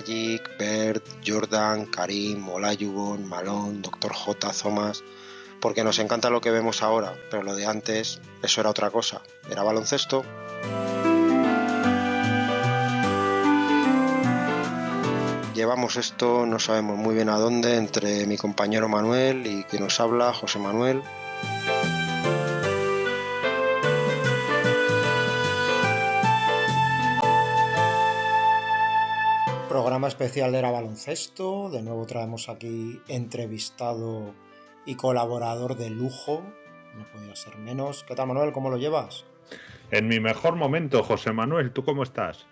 Magic, Bert, Jordan, Karim, Olajuwon, Malone, Dr. J, Thomas, porque nos encanta lo que vemos ahora, pero lo de antes, eso era otra cosa, era baloncesto. Llevamos esto, no sabemos muy bien a dónde, entre mi compañero Manuel y quien nos habla, José Manuel. Programa especial de Era Baloncesto. De nuevo traemos aquí entrevistado y colaborador de lujo. No podía ser menos. ¿Qué tal, Manuel? ¿Cómo lo llevas? En mi mejor momento, José Manuel. ¿Tú cómo estás?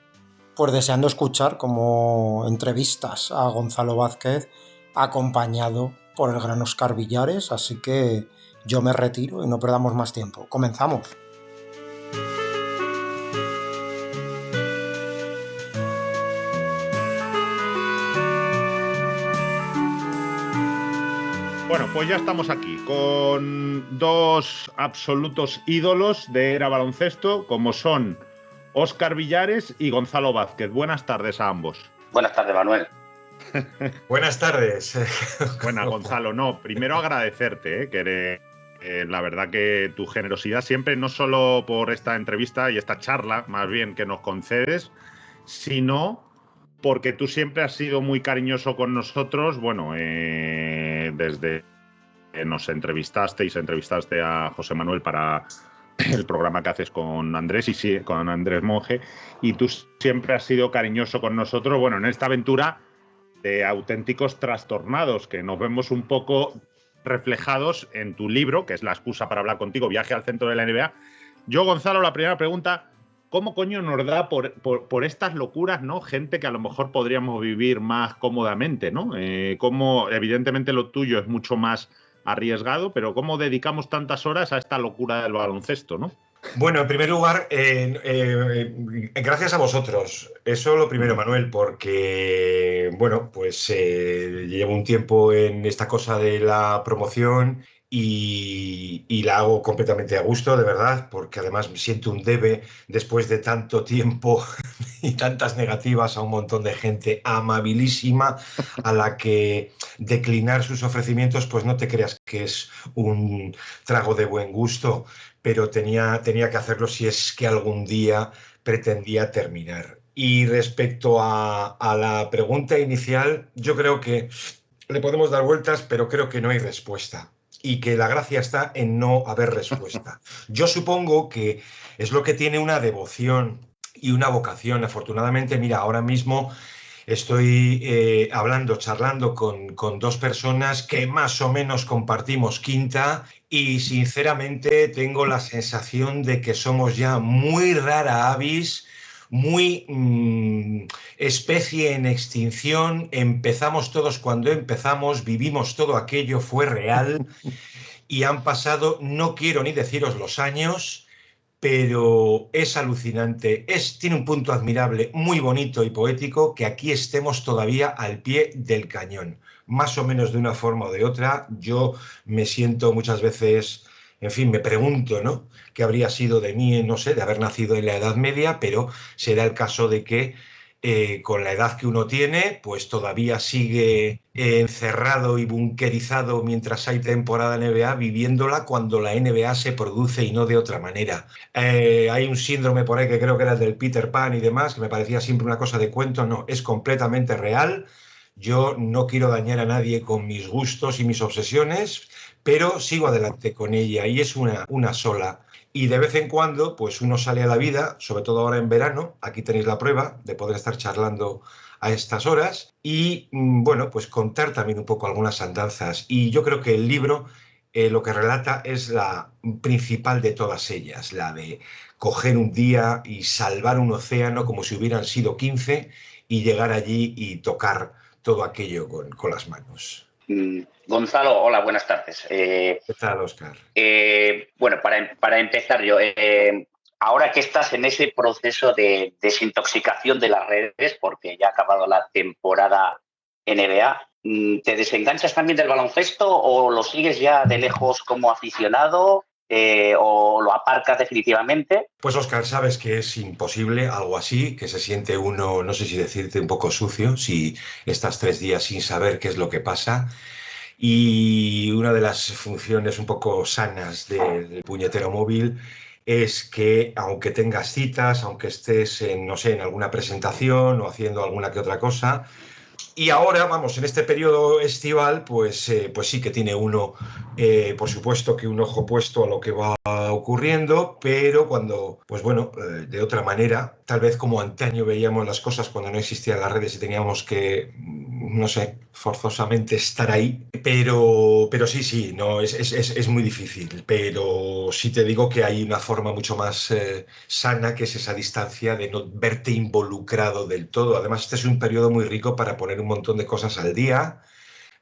Pues deseando escuchar como entrevistas a Gonzalo Vázquez acompañado por el gran Óscar Villares. Así que yo me retiro y no perdamos más tiempo. Comenzamos. Bueno, pues ya estamos aquí con dos absolutos ídolos de Era Baloncesto, como son Óscar Villares y Gonzalo Vázquez. Buenas tardes a ambos. Buenas tardes, Manuel. Buenas tardes. Bueno, Gonzalo, no, primero agradecerte, que la verdad que tu generosidad siempre, no solo por esta entrevista y esta charla, más bien que nos concedes, sino porque tú siempre has sido muy cariñoso con nosotros, bueno, desde que nos entrevistaste a José Manuel para el programa que haces con Andrés y sí, con Andrés Monge, y tú siempre has sido cariñoso con nosotros, bueno, en esta aventura de auténticos trastornados, que nos vemos un poco reflejados en tu libro, que es la excusa para hablar contigo, Viaje al centro de la NBA. Yo, Gonzalo, la primera pregunta: ¿cómo coño nos da por estas locuras, ¿no? Gente que a lo mejor podríamos vivir más cómodamente, ¿no? Cómo, evidentemente, lo tuyo es mucho más arriesgado, pero ¿cómo dedicamos tantas horas a esta locura del baloncesto, ¿no? Bueno, en primer lugar, gracias a vosotros. Eso lo primero, Manuel, porque, bueno, pues llevo un tiempo en esta cosa de la promoción y la hago completamente a gusto, de verdad, porque además me siento un debe después de tanto tiempo y tantas negativas a un montón de gente amabilísima a la que declinar sus ofrecimientos, pues no te creas que es un trago de buen gusto, pero tenía que hacerlo si es que algún día pretendía terminar. Y respecto a la pregunta inicial, yo creo que le podemos dar vueltas, pero creo que no hay respuesta. Y que la gracia está en no haber respuesta. Yo supongo que es lo que tiene una devoción y una vocación. Afortunadamente, mira, ahora mismo estoy charlando con dos personas que más o menos compartimos quinta y sinceramente tengo la sensación de que somos ya muy rara avis, muy especie en extinción. Empezamos todos cuando empezamos, vivimos todo aquello, fue real y han pasado, no quiero ni deciros los años, pero es alucinante, tiene un punto admirable, muy bonito y poético, que aquí estemos todavía al pie del cañón. Más o menos de una forma o de otra, yo me siento muchas veces, en fin, me pregunto, ¿no? ¿Qué habría sido de mí, no sé, de haber nacido en la Edad Media? Pero será el caso de que con la edad que uno tiene, pues todavía sigue encerrado y bunkerizado mientras hay temporada NBA, viviéndola cuando la NBA se produce y no de otra manera. Hay un síndrome por ahí que creo que era el del Peter Pan y demás, que me parecía siempre una cosa de cuento. No, es completamente real. Yo no quiero dañar a nadie con mis gustos y mis obsesiones, pero sigo adelante con ella y es una sola. Y de vez en cuando, pues uno sale a la vida, sobre todo ahora en verano, aquí tenéis la prueba de poder estar charlando a estas horas y, bueno, pues contar también un poco algunas andanzas. Y yo creo que el libro lo que relata es la principal de todas ellas, la de coger un día y salvar un océano como si hubieran sido 15 y llegar allí y tocar todo aquello con las manos. Gonzalo, hola, buenas tardes. ¿Qué tal, Óscar? Bueno, para empezar yo, ahora que estás en ese proceso de desintoxicación de las redes, porque ya ha acabado la temporada NBA, ¿te desenganchas también del baloncesto o lo sigues ya de lejos como aficionado? o lo aparcas definitivamente? Pues Óscar, sabes que es imposible algo así, que se siente uno, no sé si decirte, un poco sucio si estás 3 días sin saber qué es lo que pasa. Y una de las funciones un poco sanas del puñetero móvil es que aunque tengas citas, aunque estés en, no sé, en alguna presentación o haciendo alguna que otra cosa, y ahora, vamos, en este periodo estival, pues sí que tiene uno, por supuesto, que un ojo puesto a lo que va ocurriendo, pero cuando, pues bueno, de otra manera, tal vez como antaño veíamos las cosas cuando no existían las redes y teníamos que, no sé, forzosamente estar ahí, pero sí, sí, no, es muy difícil, pero sí te digo que hay una forma mucho más sana, que es esa distancia de no verte involucrado del todo. Además, este es un periodo muy rico para poner un montón de cosas al día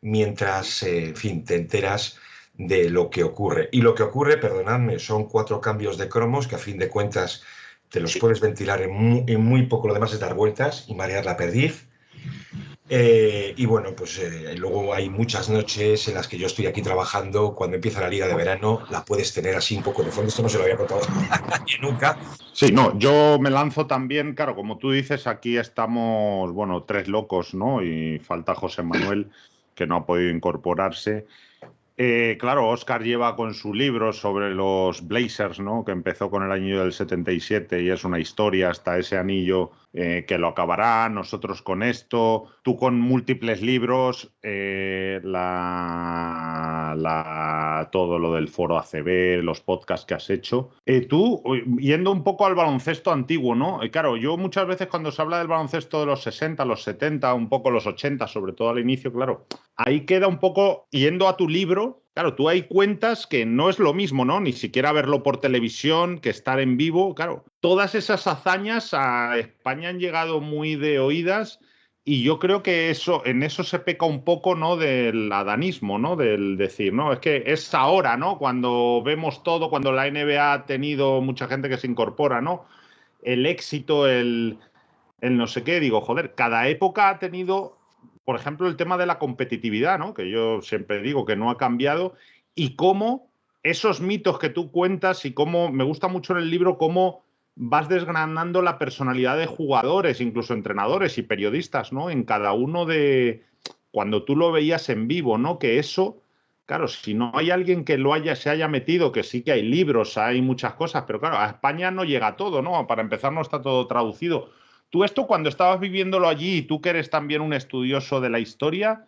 mientras, en fin, te enteras de lo que ocurre. Y lo que ocurre, perdonadme, son 4 cambios de cromos que a fin de cuentas te los puedes ventilar en muy poco, lo demás es dar vueltas y marear la perdiz. Y bueno, pues luego hay muchas noches en las que yo estoy aquí trabajando. Cuando empieza la liga de verano, la puedes tener así un poco de fondo. Esto no se lo había contado a nadie nunca. Sí, no, yo me lanzo también, claro, como tú dices, aquí estamos, bueno, 3 locos, ¿no? Y falta José Manuel, que no ha podido incorporarse. Claro, Oscar lleva con su libro sobre los Blazers, ¿no? Que empezó con el año del 77 y es una historia hasta ese anillo que lo acabará, nosotros con esto, tú con múltiples libros, todo lo del foro ACB, los podcasts que has hecho. Tú, yendo un poco al baloncesto antiguo, ¿no? Claro, yo muchas veces cuando se habla del baloncesto de los 60, los 70, un poco los 80, sobre todo al inicio, claro, ahí queda un poco, yendo a tu libro, claro, tú ahí cuentas que no es lo mismo, ¿no? Ni siquiera verlo por televisión, que estar en vivo, claro. Todas esas hazañas a España han llegado muy de oídas y yo creo que en eso se peca un poco, ¿no? Del adanismo, ¿no? Del decir, no, es que es ahora, ¿no? Cuando vemos todo, cuando la NBA ha tenido mucha gente que se incorpora, ¿no? El éxito, el no sé qué, digo, joder, cada época ha tenido, por ejemplo, el tema de la competitividad, ¿no? Que yo siempre digo que no ha cambiado, y cómo esos mitos que tú cuentas y cómo, me gusta mucho en el libro, cómo vas desgranando la personalidad de jugadores, incluso entrenadores y periodistas, ¿no? En cada uno de, cuando tú lo veías en vivo, ¿no? Que eso, claro, si no hay alguien que se haya metido, que sí que hay libros, hay muchas cosas, pero claro, a España no llega todo, ¿no? Para empezar, no está todo traducido. Tú esto cuando estabas viviéndolo allí, y tú que eres también un estudioso de la historia,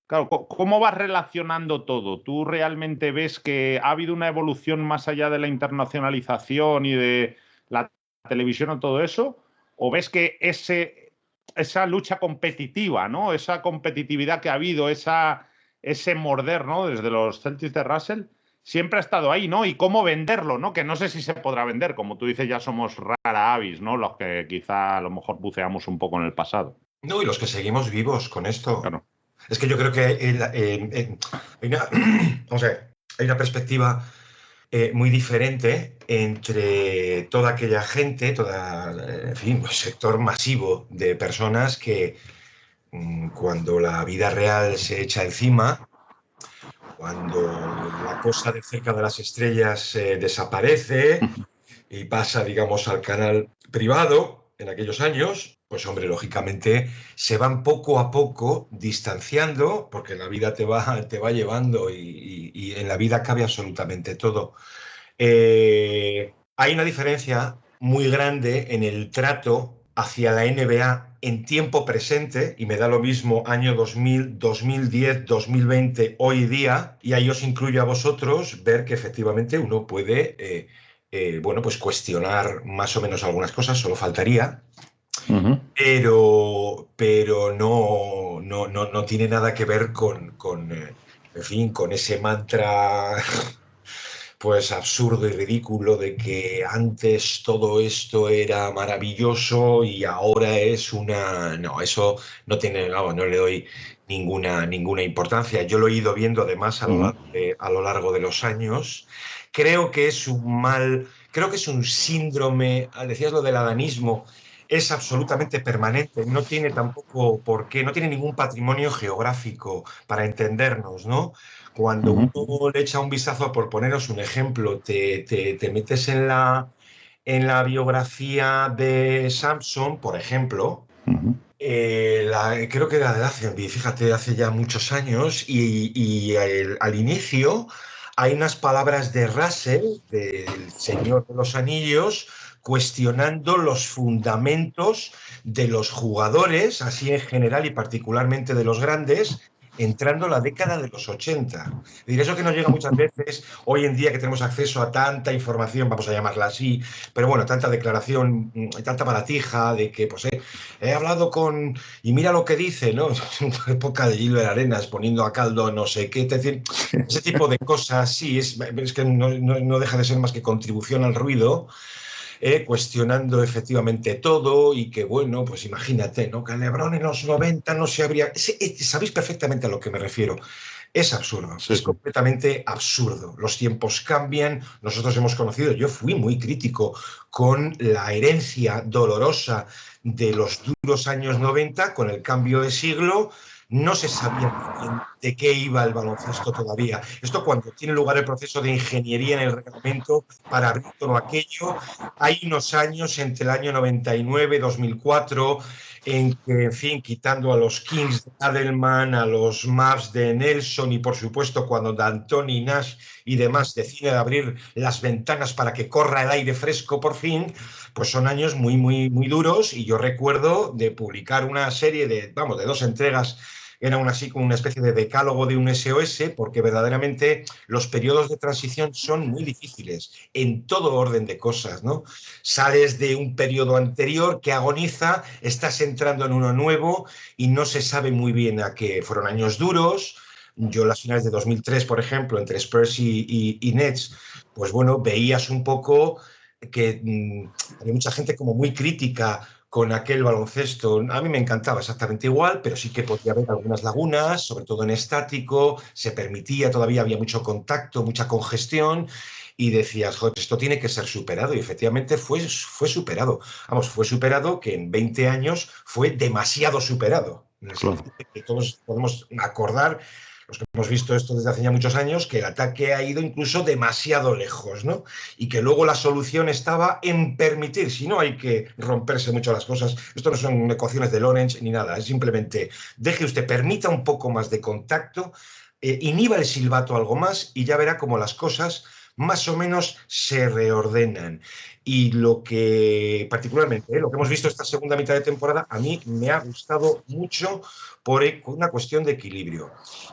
claro, ¿cómo vas relacionando todo? ¿Tú realmente ves que ha habido una evolución más allá de la internacionalización y de la televisión o todo eso? ¿O ves que esa lucha competitiva, ¿no? Esa competitividad que ha habido, ese morder, ¿no? Desde los Celtics de Russell, siempre ha estado ahí, ¿no? Y cómo venderlo, ¿no? Que no sé si se podrá vender, como tú dices, ya somos rara avis, ¿no? Los que quizá a lo mejor buceamos un poco en el pasado. No, y los que seguimos vivos con esto. Claro. Es que yo creo que o sea, hay una perspectiva muy diferente entre toda aquella gente, en fin, un sector masivo de personas que cuando la vida real se echa encima, cuando la cosa de cerca de las estrellas desaparece y pasa, digamos, al canal privado en aquellos años, pues hombre, lógicamente se van poco a poco distanciando, porque la vida te va llevando y en la vida cabe absolutamente todo. Hay una diferencia muy grande en el trato hacia la NBA en tiempo presente, y me da lo mismo año 2000, 2010, 2020, hoy día, y ahí os incluyo a vosotros, ver que efectivamente uno puede, bueno, pues cuestionar más o menos algunas cosas, solo faltaría, pero no tiene nada que ver en fin, con ese mantra pues absurdo y ridículo de que antes todo esto era maravilloso y ahora es una... No, eso no le doy ninguna importancia. Yo lo he ido viendo además a lo largo de los años. Creo que es un síndrome, decías lo del adanismo, es absolutamente permanente, no tiene tampoco por qué, no tiene ningún patrimonio geográfico para entendernos, ¿no? Cuando uno le echa un vistazo, por poneros un ejemplo, te metes en la biografía de Samson, por ejemplo, creo que era de Lazenby, fíjate, hace ya muchos años, y al inicio hay unas palabras de Russell, del Señor de los Anillos, cuestionando los fundamentos de los jugadores, así en general y particularmente de los grandes, entrando la década de los 80. Es decir, eso que nos llega muchas veces, hoy en día que tenemos acceso a tanta información, vamos a llamarla así, pero bueno, tanta declaración, tanta baratija de que pues he hablado con y mira lo que dice, ¿no? Época de Gilbert Arenas poniendo a caldo no sé qué, es decir, ese tipo de cosas, sí, es que no deja de ser más que contribución al ruido, cuestionando efectivamente todo y que, bueno, pues imagínate, ¿no? Que LeBron en los 90 no se habría... Sabéis perfectamente a lo que me refiero. Es absurdo, Sí, es sí. completamente absurdo. Los tiempos cambian, nosotros hemos conocido, yo fui muy crítico con la herencia dolorosa de los duros años 90, con el cambio de siglo, no se sabía muy bien de qué iba el baloncesto todavía. Esto cuando tiene lugar el proceso de ingeniería en el reglamento para abrir todo aquello, hay unos años entre el año 99 y 2004 en que, en fin, quitando a los Kings de Adelman, a los Mavs de Nelson y, por supuesto, cuando D'Antoni, Nash y demás deciden abrir las ventanas para que corra el aire fresco por fin, pues son años muy, muy, muy duros y yo recuerdo de publicar una serie de, vamos, de 2 entregas. Era así como una especie de decálogo de un SOS, porque verdaderamente los periodos de transición son muy difíciles en todo orden de cosas, ¿no? Sales de un periodo anterior que agoniza, estás entrando en uno nuevo y no se sabe muy bien a qué. Fueron años duros. Yo las finales de 2003, por ejemplo, entre Spurs y Nets, pues bueno, veías un poco que había mucha gente como muy crítica con aquel baloncesto. A mí me encantaba exactamente igual, pero sí que podía haber algunas lagunas, sobre todo en estático, se permitía, todavía había mucho contacto, mucha congestión, y decías, joder, esto tiene que ser superado, y efectivamente fue superado. Vamos, fue superado que en 20 años fue demasiado superado. En el Claro. sentido de que todos podemos acordar, los que hemos visto esto desde hace ya muchos años, que el ataque ha ido incluso demasiado lejos, ¿no? Y que luego la solución estaba en permitir, si no hay que romperse mucho las cosas, esto no son ecuaciones de Lorentz ni nada, es simplemente deje usted, permita un poco más de contacto, inhiba el silbato algo más y ya verá cómo las cosas más o menos se reordenan. Y lo que, particularmente, lo que hemos visto esta segunda mitad de temporada, a mí me ha gustado mucho por una cuestión de equilibrio.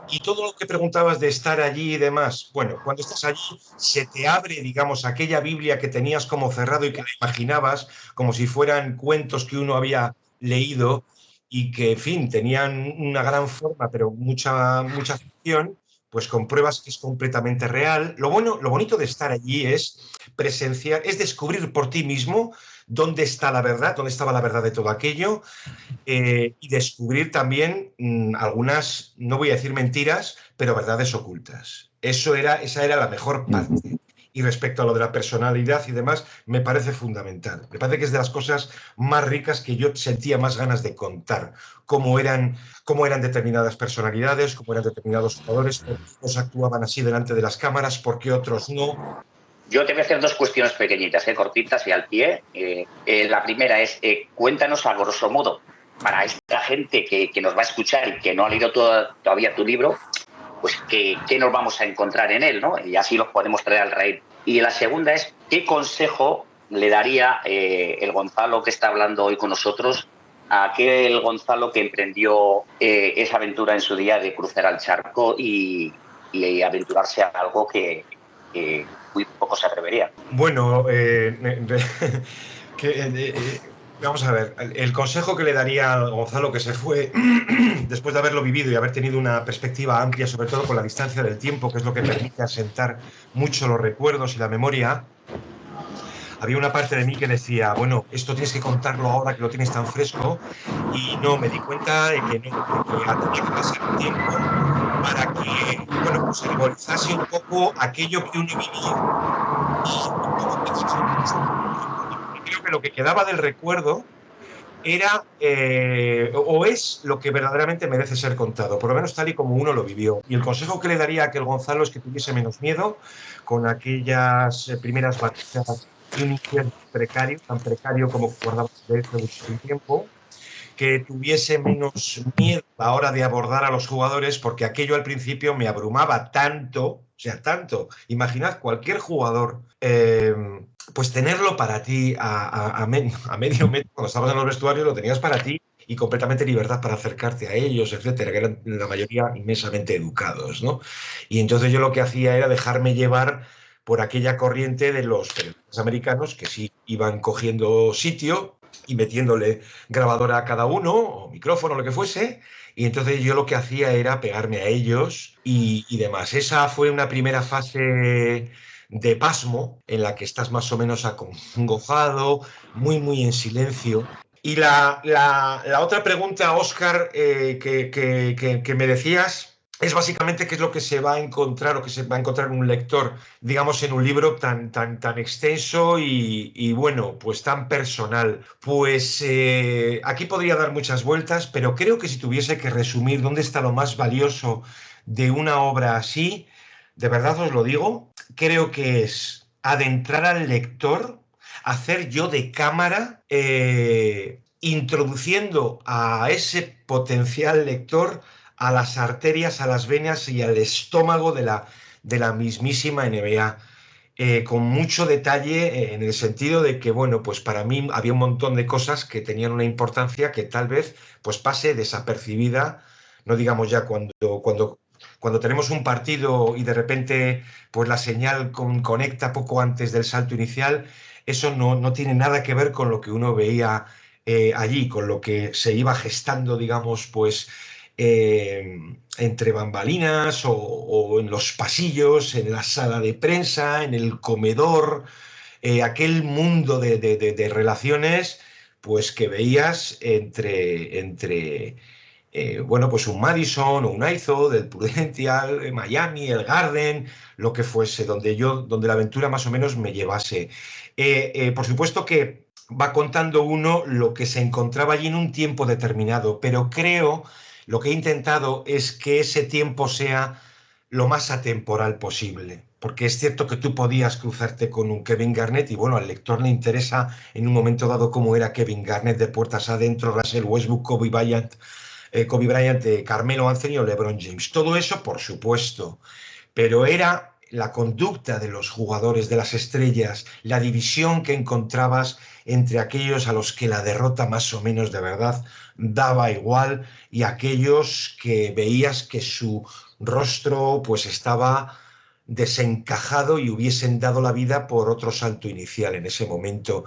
Y todo lo que preguntabas de estar allí y demás, bueno, cuando estás allí se te abre, digamos, aquella Biblia que tenías como cerrado y que la imaginabas como si fueran cuentos que uno había leído y que, en fin, tenían una gran forma, pero mucha ficción, pues compruebas que es completamente real. Lo bueno, lo bonito de estar allí es presenciar, es descubrir por ti mismo dónde está la verdad, dónde estaba la verdad de todo aquello, y descubrir también algunas, no voy a decir mentiras, pero verdades ocultas. Esa era la mejor parte. Y respecto a lo de la personalidad y demás, me parece fundamental. Me parece que es de las cosas más ricas que yo sentía más ganas de contar. Cómo eran determinadas personalidades, cómo eran determinados jugadores, por qué unos actuaban así delante de las cámaras, por qué otros no. Yo te voy a hacer dos cuestiones pequeñitas, cortitas y al pie. La primera es, cuéntanos a grosso modo, para esta gente que nos va a escuchar y que no ha leído todavía tu libro, pues qué nos vamos a encontrar en él, ¿no? Y así los podemos traer al raíz. Y la segunda es, ¿qué consejo le daría el Gonzalo que está hablando hoy con nosotros a aquel Gonzalo que emprendió esa aventura en su día de cruzar al charco y aventurarse a algo que muy poco se atreverían? Bueno, vamos a ver, el consejo que le daría a Gonzalo que se fue después de haberlo vivido y haber tenido una perspectiva amplia, sobre todo con la distancia del tiempo, que es lo que permite asentar mucho los recuerdos y la memoria. Había una parte de mí que decía, bueno, esto tienes que contarlo ahora que lo tienes tan fresco, y no, me di cuenta de que no, de que tenía que pasar el tiempo para que, bueno, pues armonizase un poco aquello que uno vivía. Y creo que lo que quedaba del recuerdo era o es lo que verdaderamente merece ser contado, por lo menos tal y como uno lo vivió. Y el consejo que le daría a aquel Gonzalo es que tuviese menos miedo con aquellas primeras batallas y un infierno precario, tan precario como guardaba silencio durante un tiempo, que tuviese menos miedo a la hora de abordar a los jugadores, porque aquello al principio me abrumaba tanto, o sea, tanto. Imaginad cualquier jugador, pues tenerlo para ti a medio metro, cuando estabas en los vestuarios, lo tenías para ti y completamente libertad para acercarte a ellos, etcétera, que eran la mayoría inmensamente educados, ¿no? Y entonces yo lo que hacía era dejarme llevar por aquella corriente de los periodistas americanos que sí iban cogiendo sitio y metiéndole grabadora a cada uno, o micrófono, lo que fuese, y entonces yo lo que hacía era pegarme a ellos y demás. Esa fue una primera fase de pasmo en la que estás más o menos acongojado, muy en silencio. Y la otra pregunta, Óscar, que me decías es básicamente qué es lo que se va a encontrar o que se va a encontrar un lector, digamos, en un libro tan extenso y bueno, pues tan personal. Pues aquí podría dar muchas vueltas, pero creo que si tuviese que resumir dónde está lo más valioso de una obra así, de verdad os lo digo, creo que es adentrar al lector, hacer yo de cámara, introduciendo a ese potencial lector a las arterias, a las venas y al estómago de la mismísima NBA. Con mucho detalle en el sentido de que, bueno, pues para mí había un montón de cosas que tenían una importancia que tal vez pues pase desapercibida, no digamos ya cuando tenemos un partido y de repente pues la señal conecta poco antes del salto inicial, eso no tiene nada que ver con lo que uno veía allí, con lo que se iba gestando, digamos, pues entre bambalinas o en los pasillos, en la sala de prensa, en el comedor, aquel mundo de relaciones pues que veías entre bueno, pues un Madison o un Aizo, del Prudential, Miami, el Garden, lo que fuese, donde la aventura más o menos me llevase. Por supuesto que va contando uno lo que se encontraba allí en un tiempo determinado, pero creo, lo que he intentado es que ese tiempo sea lo más atemporal posible. Porque es cierto que tú podías cruzarte con un Kevin Garnett y bueno, al lector le interesa en un momento dado cómo era Kevin Garnett de puertas adentro, Russell Westbrook, Kobe Bryant, Carmelo Anthony o LeBron James. Todo eso, por supuesto, pero era la conducta de los jugadores, de las estrellas, la división que encontrabas entre aquellos a los que la derrota más o menos de verdad daba igual y aquellos que veías que su rostro pues estaba desencajado y hubiesen dado la vida por otro salto inicial en ese momento.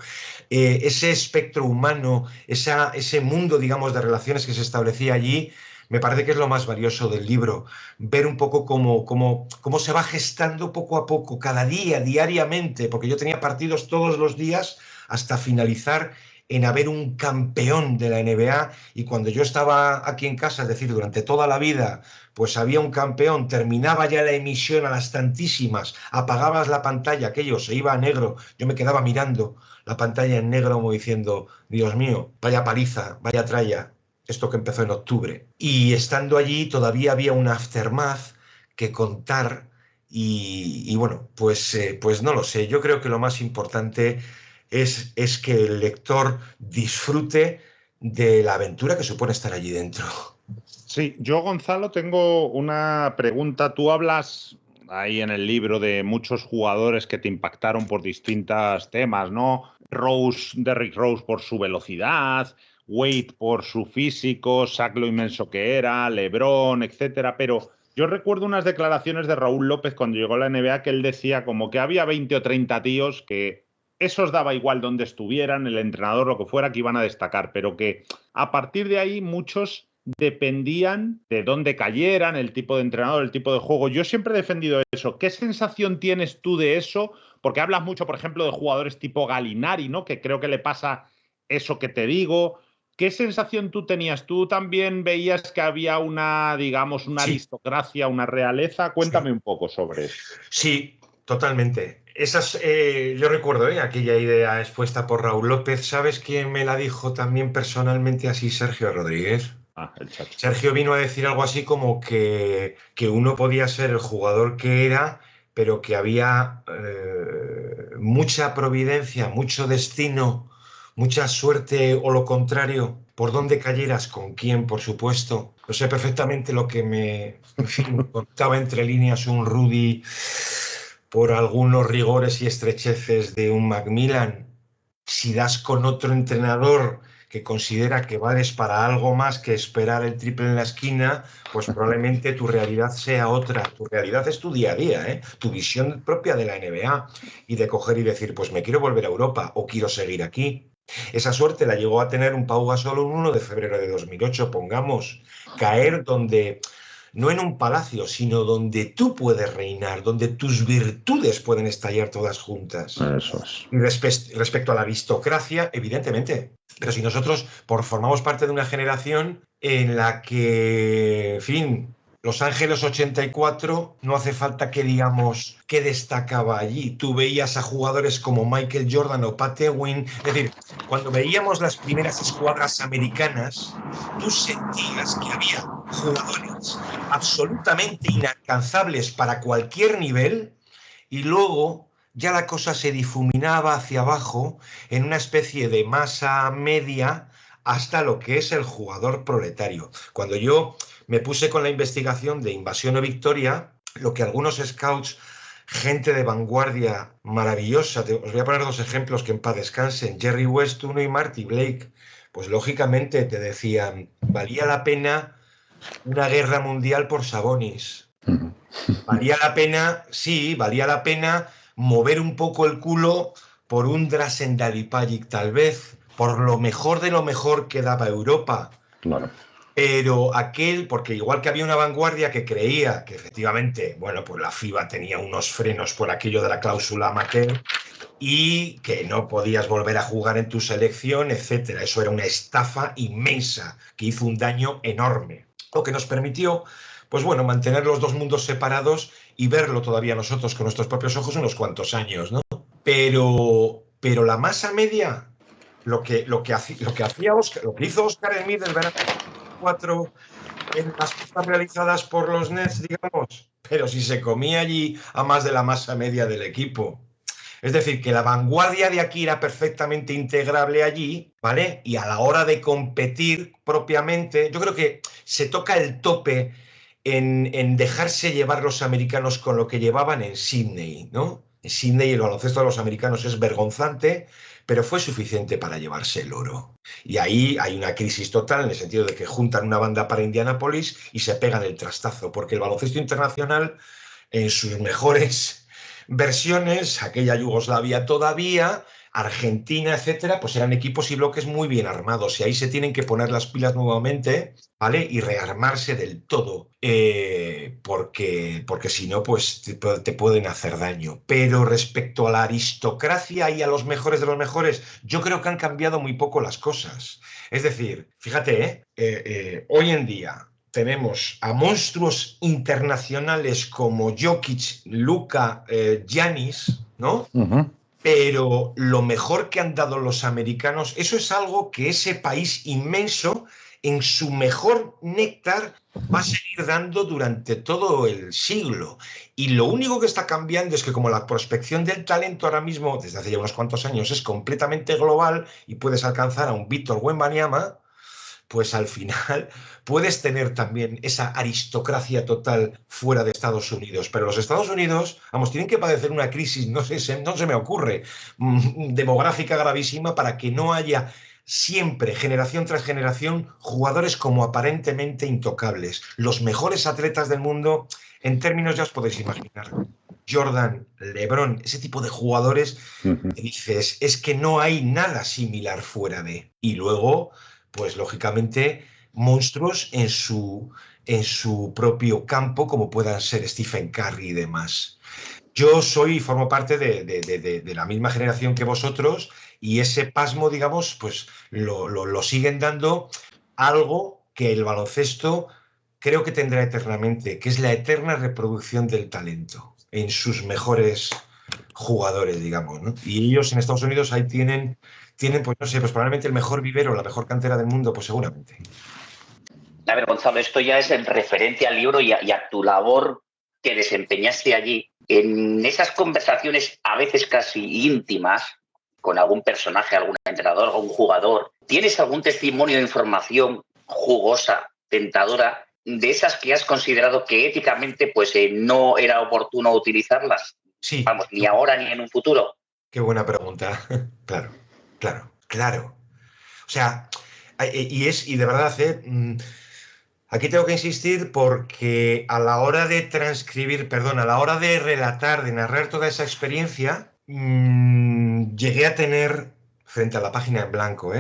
Ese espectro humano, ese mundo, digamos, de relaciones que se establecía allí, me parece que es lo más valioso del libro, ver un poco cómo se va gestando poco a poco, cada día, diariamente, porque yo tenía partidos todos los días hasta finalizar en haber un campeón de la NBA y cuando yo estaba aquí en casa, es decir, durante toda la vida, pues había un campeón, terminaba ya la emisión a las tantísimas, apagabas la pantalla, aquello se iba a negro, yo me quedaba mirando la pantalla en negro como diciendo, Dios mío, vaya paliza, vaya tralla, esto que empezó en octubre. Y estando allí todavía había un aftermath que contar y bueno, pues no lo sé. Yo creo que lo más importante es que el lector disfrute de la aventura que supone estar allí dentro. Sí, yo, Gonzalo, tengo una pregunta. Tú hablas ahí en el libro de muchos jugadores que te impactaron por distintos temas, ¿no? Derrick Rose por su velocidad, Wade por su físico, Shaq lo inmenso que era, LeBron, etcétera. Pero yo recuerdo unas declaraciones de Raúl López cuando llegó a la NBA que él decía como que había 20 o 30 tíos que esos daba igual donde estuvieran, el entrenador, lo que fuera, que iban a destacar, pero que a partir de ahí muchos dependían de dónde cayeran, el tipo de entrenador, el tipo de juego. Yo siempre he defendido eso. ¿Qué sensación tienes tú de eso? Porque hablas mucho, por ejemplo, de jugadores tipo Gallinari, ¿no? Que creo que le pasa eso que te digo. ¿Qué sensación tú tenías? ¿Tú también veías que había una, digamos, una Sí, aristocracia, una realeza? sí. Cuéntame un poco sobre eso. Sí, totalmente. Yo recuerdo aquella idea expuesta por Raúl López. ¿Sabes quién me la dijo también personalmente así? Sergio Rodríguez. El Chacho. Sergio vino a decir algo así como que uno podía ser el jugador que era, pero que había mucha providencia, mucho destino, mucha suerte o lo contrario, por dónde cayeras, con quién, por supuesto. Lo sé perfectamente lo que en fin, contaba entre líneas un Rudy por algunos rigores y estrecheces de un Macmillan. Si das con otro entrenador que considera que vales para algo más que esperar el triple en la esquina, pues probablemente tu realidad sea otra. Tu realidad es tu día a día, ¿eh? Tu visión propia de la NBA y de coger y decir, pues me quiero volver a Europa o quiero seguir aquí. Esa suerte la llegó a tener un Pau Gasol un 1 de febrero de 2008, pongamos. Caer donde, no en un palacio, sino donde tú puedes reinar, donde tus virtudes pueden estallar todas juntas. Eso es. Y respecto a la aristocracia, evidentemente. Pero si nosotros formamos parte de una generación en la que, en fin, Los Ángeles 84, no hace falta que digamos qué destacaba allí. Tú veías a jugadores como Michael Jordan o Pat Ewing. Es decir, cuando veíamos las primeras escuadras americanas, tú sentías que había jugadores absolutamente inalcanzables para cualquier nivel y luego ya la cosa se difuminaba hacia abajo en una especie de masa media hasta lo que es el jugador proletario. Cuando yo me puse con la investigación de Invasión o Victoria, lo que algunos scouts, gente de vanguardia maravillosa, os voy a poner dos ejemplos que en paz descansen, Jerry West uno y Marty Blake, pues lógicamente te decían, valía la pena una guerra mundial por Sabonis. Valía la pena, sí, valía la pena mover un poco el culo por un Drazen Dalipagic, tal vez, por lo mejor de lo mejor que daba Europa. Claro. Pero porque igual que había una vanguardia que creía que efectivamente, bueno, pues la FIBA tenía unos frenos por aquello de la cláusula amateur y que no podías volver a jugar en tu selección, etcétera. Eso era una estafa inmensa que hizo un daño enorme. Lo que nos permitió, pues bueno, mantener los dos mundos separados y verlo todavía nosotros con nuestros propios ojos unos cuantos años, ¿no? Pero la masa media, lo que hizo Oscar Smith el verano 4 en las cosas realizadas por los Nets, digamos, pero si se comía allí a más de la masa media del equipo. Es decir, que la vanguardia de aquí era perfectamente integrable allí, ¿vale? Y a la hora de competir propiamente, yo creo que se toca el tope en dejarse llevar los americanos con lo que llevaban en Sydney, ¿no? En Sydney el baloncesto de los americanos es vergonzante, pero fue suficiente para llevarse el oro. Y ahí hay una crisis total en el sentido de que juntan una banda para Indianápolis y se pegan el trastazo, porque el baloncesto internacional en sus mejores versiones, aquella Yugoslavia todavía, Argentina, etcétera, pues eran equipos y bloques muy bien armados y ahí se tienen que poner las pilas nuevamente, ¿vale? Y rearmarse del todo, porque si no, pues te pueden hacer daño. Pero respecto a la aristocracia y a los mejores de los mejores, yo creo que han cambiado muy poco las cosas. Es decir, fíjate, hoy en día tenemos a monstruos internacionales como Jokic, Luka, Giannis, ¿no? Pero lo mejor que han dado los americanos, eso es algo que ese país inmenso, en su mejor néctar, va a seguir dando durante todo el siglo. Y lo único que está cambiando es que como la prospección del talento ahora mismo, desde hace ya unos cuantos años, es completamente global y puedes alcanzar a un Víctor Wembanyama, pues al final puedes tener también esa aristocracia total fuera de Estados Unidos. Pero los Estados Unidos, vamos, tienen que padecer una crisis, no se me ocurre, demográfica gravísima para que no haya siempre, generación tras generación, jugadores como aparentemente intocables. Los mejores atletas del mundo, en términos ya os podéis imaginar. Jordan, LeBron, ese tipo de jugadores, que dices, es que no hay nada similar fuera de. Y luego, pues lógicamente, monstruos en su propio campo, como puedan ser Stephen Curry y demás. Yo formo parte de la misma generación que vosotros y ese pasmo, digamos, pues lo siguen dando algo que el baloncesto creo que tendrá eternamente, que es la eterna reproducción del talento en sus mejores jugadores, digamos, ¿no? Y ellos en Estados Unidos ahí tienen pues no sé, pues probablemente el mejor vivero, la mejor cantera del mundo, pues seguramente. A ver, Gonzalo, esto ya es en referencia al libro y a tu labor que desempeñaste allí. En esas conversaciones, a veces casi íntimas, con algún personaje, algún entrenador, algún jugador, ¿tienes algún testimonio de información jugosa, tentadora, de esas que has considerado que éticamente pues, no era oportuno utilizarlas? Sí. Vamos, ni ahora ni en un futuro. Qué buena pregunta. Claro. O sea, y de verdad, aquí tengo que insistir porque a la hora de transcribir, perdón, a la hora de relatar, de narrar toda esa experiencia, llegué a tener, frente a la página en blanco,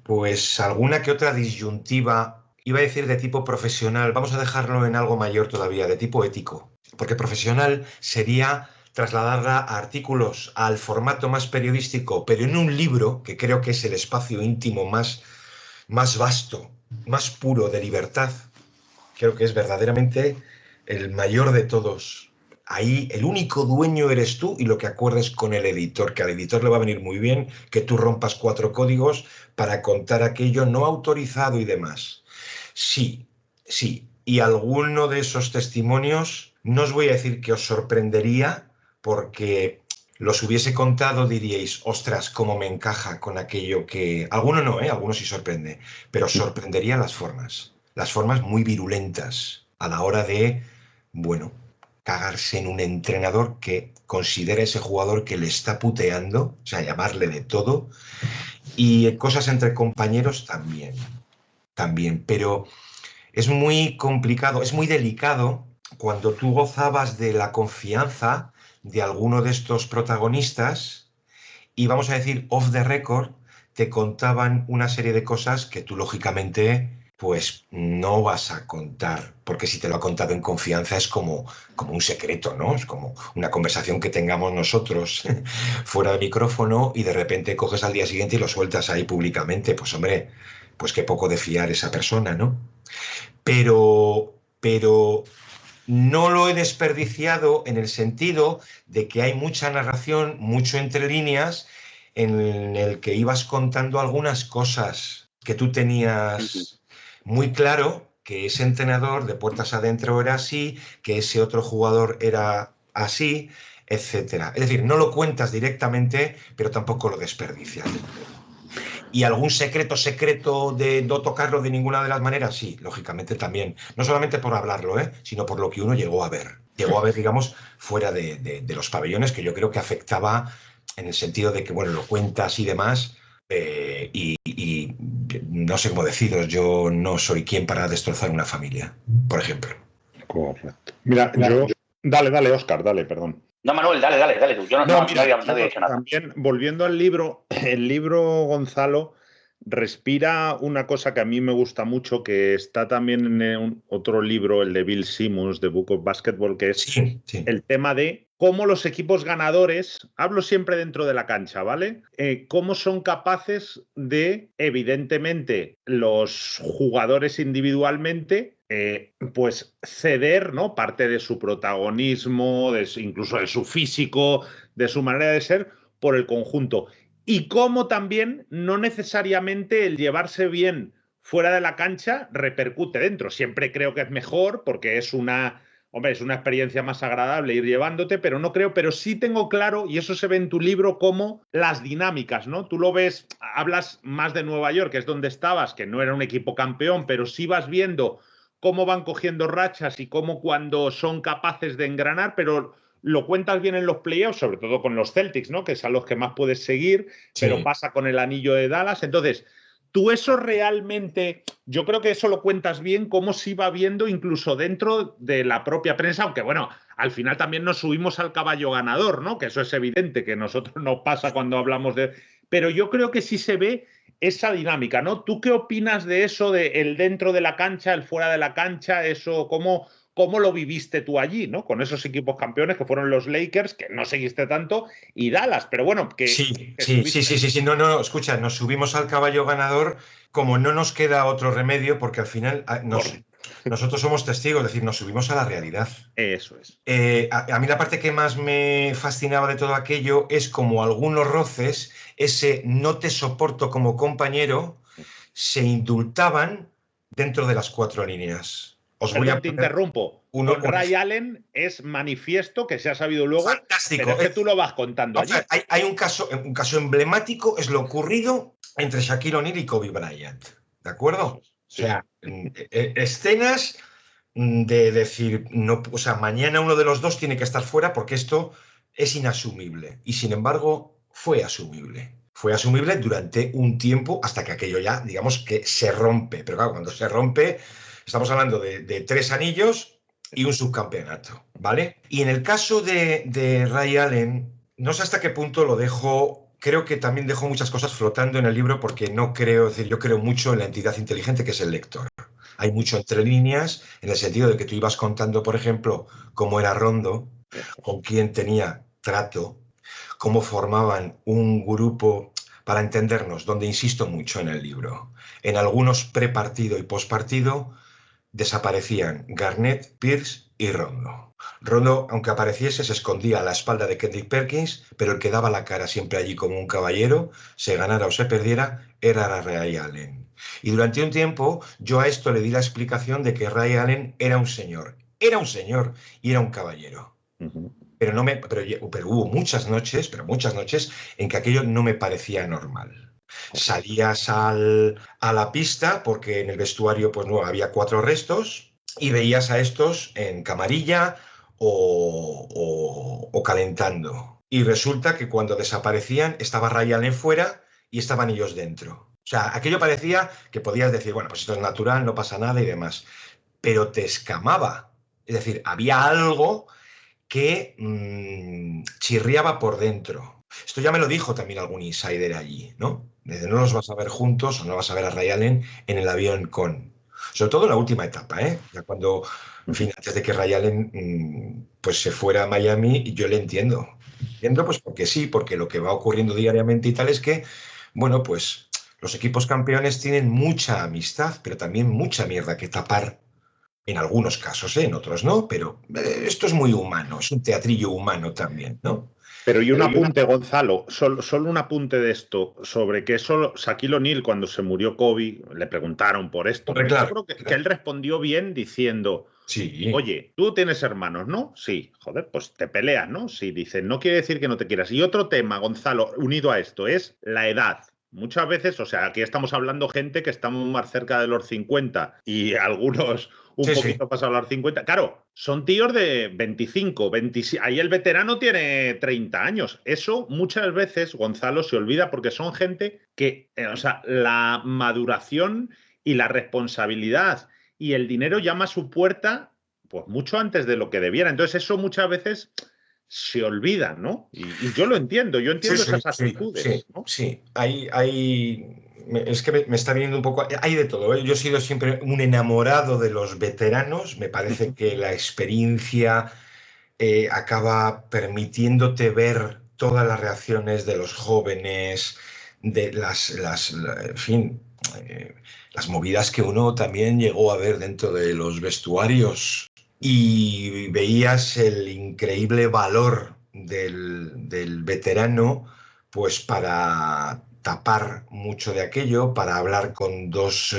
pues alguna que otra disyuntiva, iba a decir de tipo profesional, vamos a dejarlo en algo mayor todavía, de tipo ético, porque profesional sería trasladarla a artículos, al formato más periodístico, pero en un libro, que creo que es el espacio íntimo más vasto, más puro de libertad, creo que es verdaderamente el mayor de todos. Ahí el único dueño eres tú y lo que acuerdes con el editor, que al editor le va a venir muy bien que tú rompas 4 códigos para contar aquello no autorizado y demás. Sí. Y alguno de esos testimonios, no os voy a decir que os sorprendería, porque los hubiese contado, diríais, ostras, cómo me encaja con aquello que... Alguno no, algunos sí sorprende, pero sorprendería las formas muy virulentas a la hora de, bueno, cagarse en un entrenador que considera a ese jugador que le está puteando, o sea, llamarle de todo, y cosas entre compañeros también, pero es muy complicado, es muy delicado cuando tú gozabas de la confianza de alguno de estos protagonistas y, vamos a decir, off the record, te contaban una serie de cosas que tú, lógicamente, pues no vas a contar, porque si te lo ha contado en confianza es como un secreto, ¿no? Es como una conversación que tengamos nosotros fuera de micrófono y de repente coges al día siguiente y lo sueltas ahí públicamente. Pues hombre, pues qué poco de fiar esa persona, ¿no? Pero no lo he desperdiciado en el sentido de que hay mucha narración, mucho entre líneas, en el que ibas contando algunas cosas que tú tenías muy claro, que ese entrenador de puertas adentro era así, que ese otro jugador era así, etcétera. Es decir, no lo cuentas directamente, pero tampoco lo desperdicias. Y algún secreto de no tocarlo de ninguna de las maneras, sí, lógicamente también. No solamente por hablarlo, sino por lo que uno llegó a ver. Llegó a ver, digamos, fuera de los pabellones, que yo creo que afectaba en el sentido de que, bueno, lo cuentas y demás, y no sé cómo deciros, yo no soy quien para destrozar una familia, por ejemplo. Correcto. Mira, yo... Dale, Óscar, dale, perdón. No, Manuel, dale tú. Yo no había dicho nada. También, volviendo al libro, el libro, Gonzalo, respira una cosa que a mí me gusta mucho, que está también en otro libro, el de Bill Simmons, The Book of Basketball, que es el tema de cómo los equipos ganadores, hablo siempre dentro de la cancha, ¿vale? Cómo son capaces de, evidentemente, los jugadores individualmente, pues ceder, ¿no? Parte de su protagonismo, incluso de su físico, de su manera de ser, por el conjunto. Y cómo también no necesariamente el llevarse bien fuera de la cancha repercute dentro. Siempre creo que es mejor porque es una experiencia más agradable ir llevándote, pero sí tengo claro, y eso se ve en tu libro, como las dinámicas, ¿no? Tú lo ves, hablas más de Nueva York, que es donde estabas, que no era un equipo campeón, pero sí vas viendo cómo van cogiendo rachas y cómo cuando son capaces de engranar, pero lo cuentas bien en los playoffs, sobre todo con los Celtics, ¿no? Que es a los que más puedes seguir, pero pasa con el anillo de Dallas. Entonces, tú eso realmente, yo creo que eso lo cuentas bien, cómo se iba viendo incluso dentro de la propia prensa, aunque bueno, al final también nos subimos al caballo ganador, ¿no? Que eso es evidente, que a nosotros nos pasa cuando hablamos de... Pero yo creo que sí se ve esa dinámica, ¿no? ¿Tú qué opinas de eso, de el dentro de la cancha, el fuera de la cancha, eso, cómo lo viviste tú allí, ¿no? Con esos equipos campeones que fueron los Lakers, que no seguiste tanto, y Dallas, pero bueno, que... Sí, no, escucha, nos subimos al caballo ganador como no nos queda otro remedio, porque al final Nosotros somos testigos, es decir, nos subimos a la realidad. Eso es. A mí la parte que más me fascinaba de todo aquello es como algunos roces, ese no te soporto como compañero, se indultaban dentro de las 4 líneas. Os voy a Perdón, te poner interrumpo. Con Ray Allen es manifiesto, que se ha sabido luego, fantástico. pero es que tú lo vas contando allí. Hay un caso emblemático, es lo ocurrido entre Shaquille O'Neal y Kobe Bryant, ¿de acuerdo? Sí. O sea, escenas de decir, no, o sea, mañana uno de los dos tiene que estar fuera porque esto es inasumible. Y sin embargo, fue asumible. Fue asumible durante un tiempo hasta que aquello ya, digamos, que se rompe. Pero claro, cuando se rompe, estamos hablando de 3 anillos y un subcampeonato, ¿vale? Y en el caso de Ray Allen, no sé hasta qué punto lo dejo. Creo que también dejo muchas cosas flotando en el libro porque no creo, es decir, yo creo mucho en la entidad inteligente que es el lector. Hay mucho entre líneas, en el sentido de que tú ibas contando, por ejemplo, cómo era Rondo, con quién tenía trato, cómo formaban un grupo, para entendernos, donde insisto mucho en el libro. En algunos prepartido y postpartido desaparecían Garnett, Pierce y Rondo. Rondo, aunque apareciese, se escondía a la espalda de Kendrick Perkins, pero el que daba la cara siempre allí como un caballero, se ganara o se perdiera, era Ray Allen. Y durante un tiempo yo a esto le di la explicación de que Ray Allen era un señor y era un caballero. Pero hubo muchas noches en que aquello no me parecía normal. Salías a la pista porque en el vestuario pues no había 4 restos y veías a estos en camarilla o calentando. Y resulta que cuando desaparecían estaba Ray Allen fuera y estaban ellos dentro. O sea, aquello parecía que podías decir, bueno, pues esto es natural, no pasa nada y demás. Pero te escamaba. Es decir, había algo que chirriaba por dentro. Esto ya me lo dijo también algún insider allí, ¿no? Desde no los vas a ver juntos o no vas a ver a Ray Allen en el avión con... Sobre todo en la última etapa, ¿eh? Ya cuando, en fin, antes de que Ray Allen pues se fuera a Miami, y yo le entiendo. Entiendo pues porque sí, porque lo que va ocurriendo diariamente y tal es que, bueno, pues los equipos campeones tienen mucha amistad, pero también mucha mierda que tapar. En algunos casos, en otros no, pero esto es muy humano, es un teatrillo humano también, ¿no? Pero y un apunte, Gonzalo, solo un apunte de esto, sobre que eso, Shaquille O'Neal, cuando se murió Kobe, le preguntaron por esto. Hombre, Yo claro, creo que él respondió bien diciendo, sí. oye, tú tienes hermanos, ¿no? Sí, joder, pues te peleas, ¿no? Sí, dicen, no quiere decir que no te quieras. Y otro tema, Gonzalo, unido a esto, es la edad. Muchas veces, o sea, aquí estamos hablando gente que estamos más cerca de los 50 y algunos un poquito pasados los 50. Claro, son tíos de 25, 26. Ahí el veterano tiene 30 años. Eso muchas veces, Gonzalo, se olvida porque son gente que, o sea, la maduración y la responsabilidad y el dinero llama a su puerta pues mucho antes de lo que debiera. Entonces eso muchas veces se olvida, ¿no? Y yo lo entiendo, yo entiendo esas actitudes. ¿No? Sí. Es que me está viniendo un poco... Hay de todo, ¿eh? Yo he sido siempre un enamorado de los veteranos. Me parece que la experiencia acaba permitiéndote ver todas las reacciones de los jóvenes, de en fin, las movidas que uno también llegó a ver dentro de los vestuarios. Y veías el increíble valor del veterano, pues para tapar mucho de aquello, para hablar con 2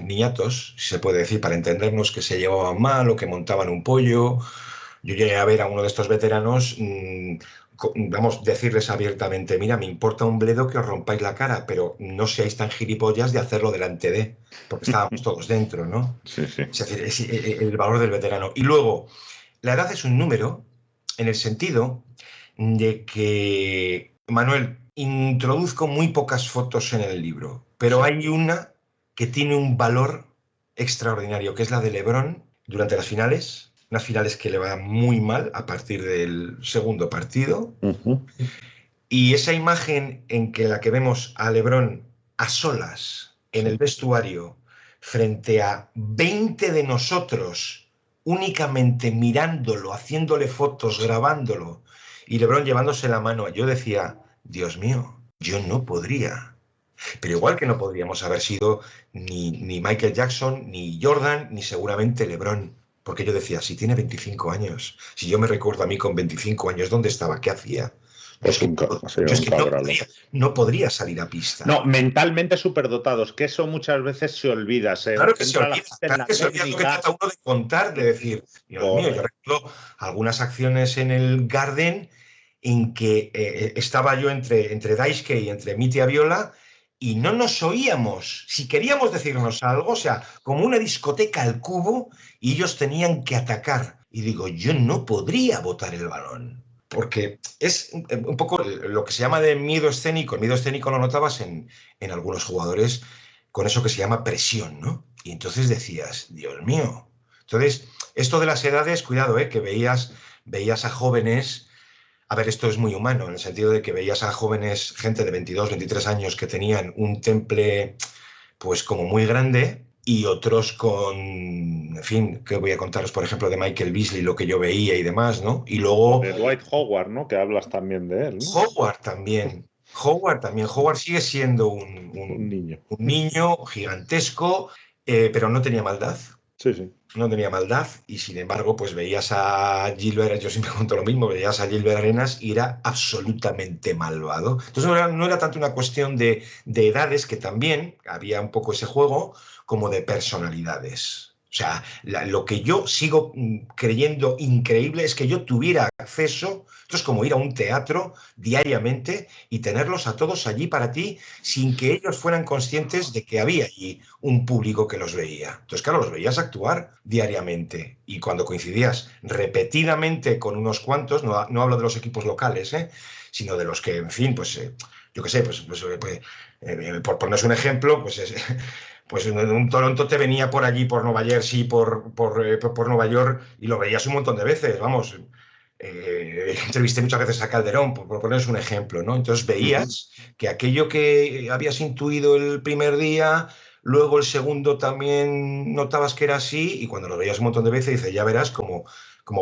niñatos, si se puede decir, para entendernos que se llevaban mal o que montaban un pollo. Yo llegué a ver a uno de estos veteranos, vamos, decirles abiertamente, mira, me importa un bledo que os rompáis la cara, pero no seáis tan gilipollas de hacerlo delante de, porque estábamos todos dentro, ¿no? Sí, sí. Es decir, es el valor del veterano. Y luego, la edad es un número en el sentido de que, Manuel, introduzco muy pocas fotos en el libro, pero hay una que tiene un valor extraordinario, que es la de LeBron durante las finales, unas finales que le va muy mal a partir del segundo partido. Y esa imagen en que la que vemos a LeBron a solas en el vestuario frente a 20 de nosotros únicamente mirándolo, haciéndole fotos, grabándolo y LeBron llevándose la mano, yo decía, Dios mío, yo no podría Pero igual que no podríamos haber sido ni Michael Jackson, ni Jordan, ni seguramente LeBron. Porque yo decía, si tiene 25 años, si yo me recuerdo a mí con 25 años, ¿dónde estaba? ¿Qué hacía? Yo es que, yo es que no podría salir a pista. No, mentalmente superdotados, que eso muchas veces se olvida. Claro que se olvida, claro que se olvida lo que trata uno de contar, de decir, Dios mío, yo recuerdo algunas acciones en el Garden en que estaba yo entre Daisuke y entre Mitya Viola y no nos oíamos. Si queríamos decirnos algo, o sea, como una discoteca al cubo, y ellos tenían que atacar. Y digo, yo no podría botar el balón. Porque es un poco lo que se llama de miedo escénico. El miedo escénico lo notabas en algunos jugadores con eso que se llama presión, ¿no? Y entonces decías, Dios mío. Entonces, esto de las edades, cuidado, que veías a jóvenes. A ver, esto es muy humano, en el sentido de que veías a jóvenes, gente de 22, 23 años que tenían un temple, pues como muy grande, y otros con, en fin, que voy a contaros, por ejemplo, de Michael Beasley, lo que yo veía y demás, ¿no? Y luego... De Dwight Howard, ¿no? Que hablas también de él, ¿no? Howard también. Howard sigue siendo un niño gigantesco, pero no tenía maldad. Sí. No tenía maldad y sin embargo pues veías a Gilbert, yo siempre cuento lo mismo, veías a Gilbert Arenas y era absolutamente malvado. Entonces no era tanto una cuestión de edades, que también había un poco ese juego, como de personalidades. O sea, lo que yo sigo creyendo increíble es que yo tuviera acceso, esto es como ir a un teatro diariamente y tenerlos a todos allí para ti sin que ellos fueran conscientes de que había allí un público que los veía. Entonces, claro, los veías actuar diariamente y cuando coincidías repetidamente con unos cuantos, no hablo de los equipos locales, sino de los que, en fin, pues yo qué sé, por ponernos un ejemplo, pues un Toronto te venía por allí, por Nueva Jersey, por Nueva York, y lo veías un montón de veces, vamos. Entrevisté muchas veces a Calderón, por poneros un ejemplo, ¿no? Entonces veías que aquello que habías intuido el primer día, luego el segundo también notabas que era así, y cuando lo veías un montón de veces dices, ya verás cómo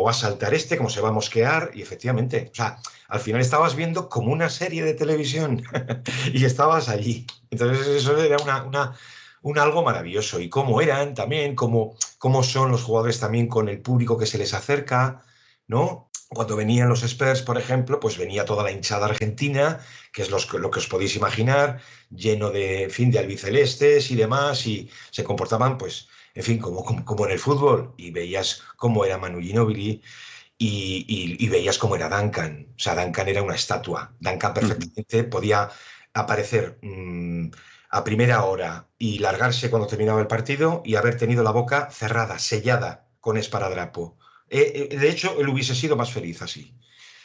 va a saltar cómo se va a mosquear, y efectivamente, o sea, al final estabas viendo como una serie de televisión y estabas allí. Entonces eso era un algo maravilloso. Y cómo eran también, cómo son los jugadores también con el público que se les acerca, ¿no? Cuando venían los Spurs, por ejemplo, pues venía toda la hinchada argentina, que es lo que os podéis imaginar, lleno de, en fin, de albicelestes y demás, y se comportaban, pues, en fin, como en el fútbol, y veías cómo era Manu Ginóbili y veías cómo era Duncan. O sea, Duncan era una estatua. Duncan perfectamente podía aparecer a primera hora y largarse cuando terminaba el partido y haber tenido la boca cerrada, sellada con esparadrapo. De hecho, él hubiese sido más feliz así,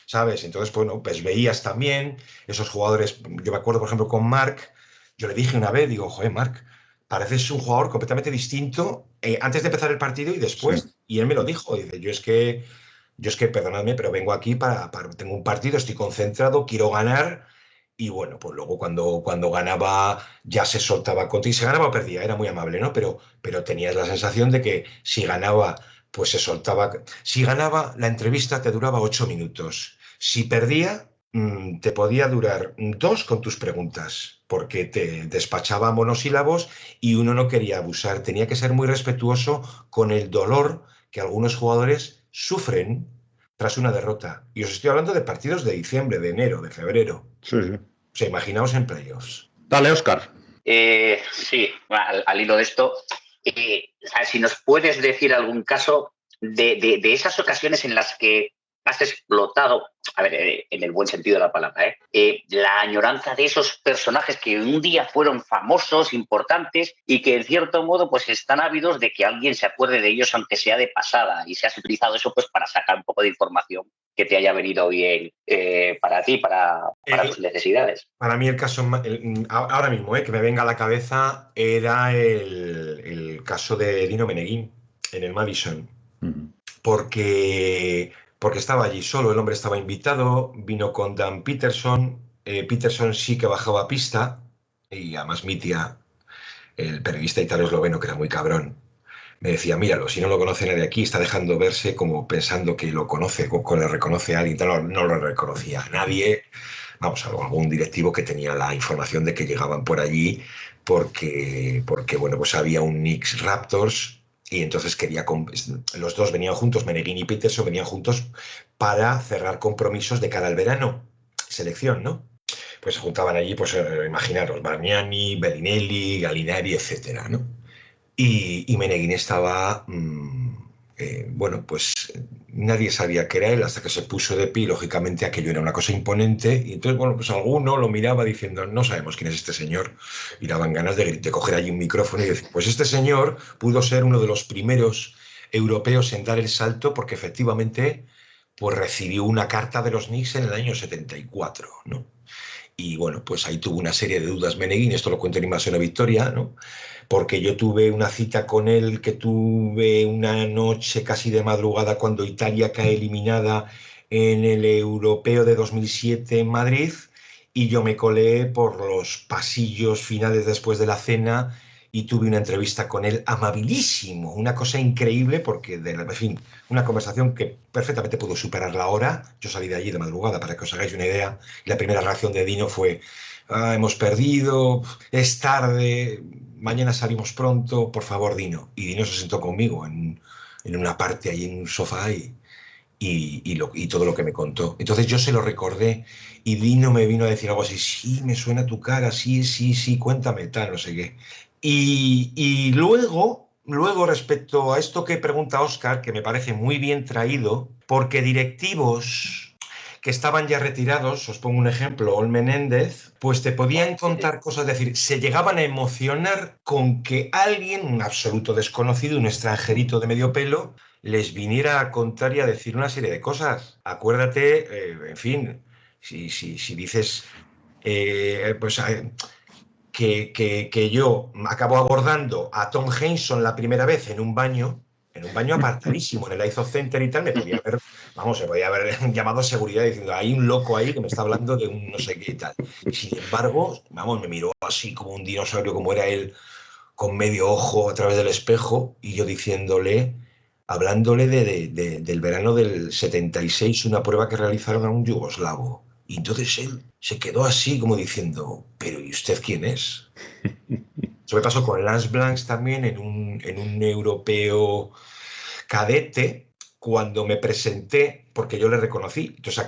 ¿sabes? Entonces, bueno, pues veías también esos jugadores. Yo me acuerdo, por ejemplo, con Marc, yo le dije una vez, digo, joder, Marc, pareces un jugador completamente distinto antes de empezar el partido y después. Sí. Y él me lo dijo, dice, yo es que, perdonadme, pero vengo aquí tengo un partido, estoy concentrado, quiero ganar. Y bueno, pues luego cuando ganaba ya se soltaba contigo. Y si ganaba o perdía, era muy amable, ¿no? Pero tenías la sensación de que si ganaba, pues se soltaba. Si ganaba, la entrevista te duraba 8 minutos. Si perdía, te podía durar 2 con tus preguntas, porque te despachaba monosílabos y uno no quería abusar. Tenía que ser muy respetuoso con el dolor que algunos jugadores sufren tras una derrota. Y os estoy hablando de partidos de diciembre, de enero, de febrero. Sí. O sea, imaginaos en playoffs. Dale, Óscar. Sí, al hilo de esto, si nos puedes decir algún caso de esas ocasiones en las que has explotado, a ver, en el buen sentido de la palabra, la añoranza de esos personajes que un día fueron famosos, importantes y que en cierto modo pues están ávidos de que alguien se acuerde de ellos aunque sea de pasada, y si has utilizado eso pues para sacar un poco de información que te haya venido bien para ti, para tus necesidades. Para mí el caso, ahora mismo, que me venga a la cabeza, era el caso de Dino Meneguín en el Madison. Porque estaba allí solo, el hombre estaba invitado, vino con Dan Peterson. Peterson sí que bajaba a pista, y además Mitya, el periodista italo-esloveno, que era muy cabrón, me decía, míralo, si no lo conoce nadie aquí, está dejando verse como pensando que lo conoce, o que le reconoce a alguien. No lo reconocía a nadie, vamos, algún directivo que tenía la información de que llegaban por allí porque bueno, pues había un Knicks Raptors y entonces los dos venían juntos, Meneghini y Peterson venían juntos para cerrar compromisos de cara al verano, selección, ¿no? Pues se juntaban allí, pues imaginaros, Bargnani, Bellinelli, Gallinari, etcétera, ¿no? Y Meneghini estaba, bueno, pues nadie sabía que era él hasta que se puso de pie y lógicamente aquello era una cosa imponente y entonces, bueno, pues alguno lo miraba diciendo, no sabemos quién es este señor y daban ganas de coger allí un micrófono y decir, pues este señor pudo ser uno de los primeros europeos en dar el salto porque efectivamente pues recibió una carta de los Knicks en el año 74, ¿no? Y bueno, pues ahí tuvo una serie de dudas Meneghini, esto lo cuento en Invasión a Victoria, ¿no? Porque yo tuve una cita con él que tuve una noche casi de madrugada cuando Italia cae eliminada en el Europeo de 2007 en Madrid y yo me colé por los pasillos finales después de la cena y tuve una entrevista con él amabilísimo, una cosa increíble porque, en fin, una conversación que perfectamente pudo superar la hora. Yo salí de allí de madrugada para que os hagáis una idea y la primera reacción de Dino fue hemos perdido, es tarde, mañana salimos pronto, por favor, Dino. Y Dino se sentó conmigo en una parte ahí en un sofá y todo lo que me contó. Entonces yo se lo recordé y Dino me vino a decir algo así, sí, me suena tu cara, sí, sí, sí, cuéntame, tal, no sé qué. Y luego, respecto a esto que pregunta Óscar, que me parece muy bien traído, porque directivos que estaban ya retirados, os pongo un ejemplo, Ol Menéndez, pues te podían contar cosas, es decir, se llegaban a emocionar con que alguien, un absoluto desconocido, un extranjerito de medio pelo, les viniera a contar y a decir una serie de cosas. Acuérdate, en fin, si dices, pues que yo acabo abordando a Tom Henson la primera vez en un baño apartadísimo, en el IZO Center y tal, me podía haber, vamos, se podía haber llamado a seguridad diciendo, hay un loco ahí que me está hablando de un no sé qué y tal. Y sin embargo, vamos, me miró así como un dinosaurio, como era él, con medio ojo a través del espejo, y yo diciéndole, hablándole del verano del 76, una prueba que realizaron a un yugoslavo. Y entonces él se quedó así como diciendo, pero ¿y usted quién es? Eso me pasó con Lance Blancs también en un europeo cadete, cuando me presenté, porque yo le reconocí, entonces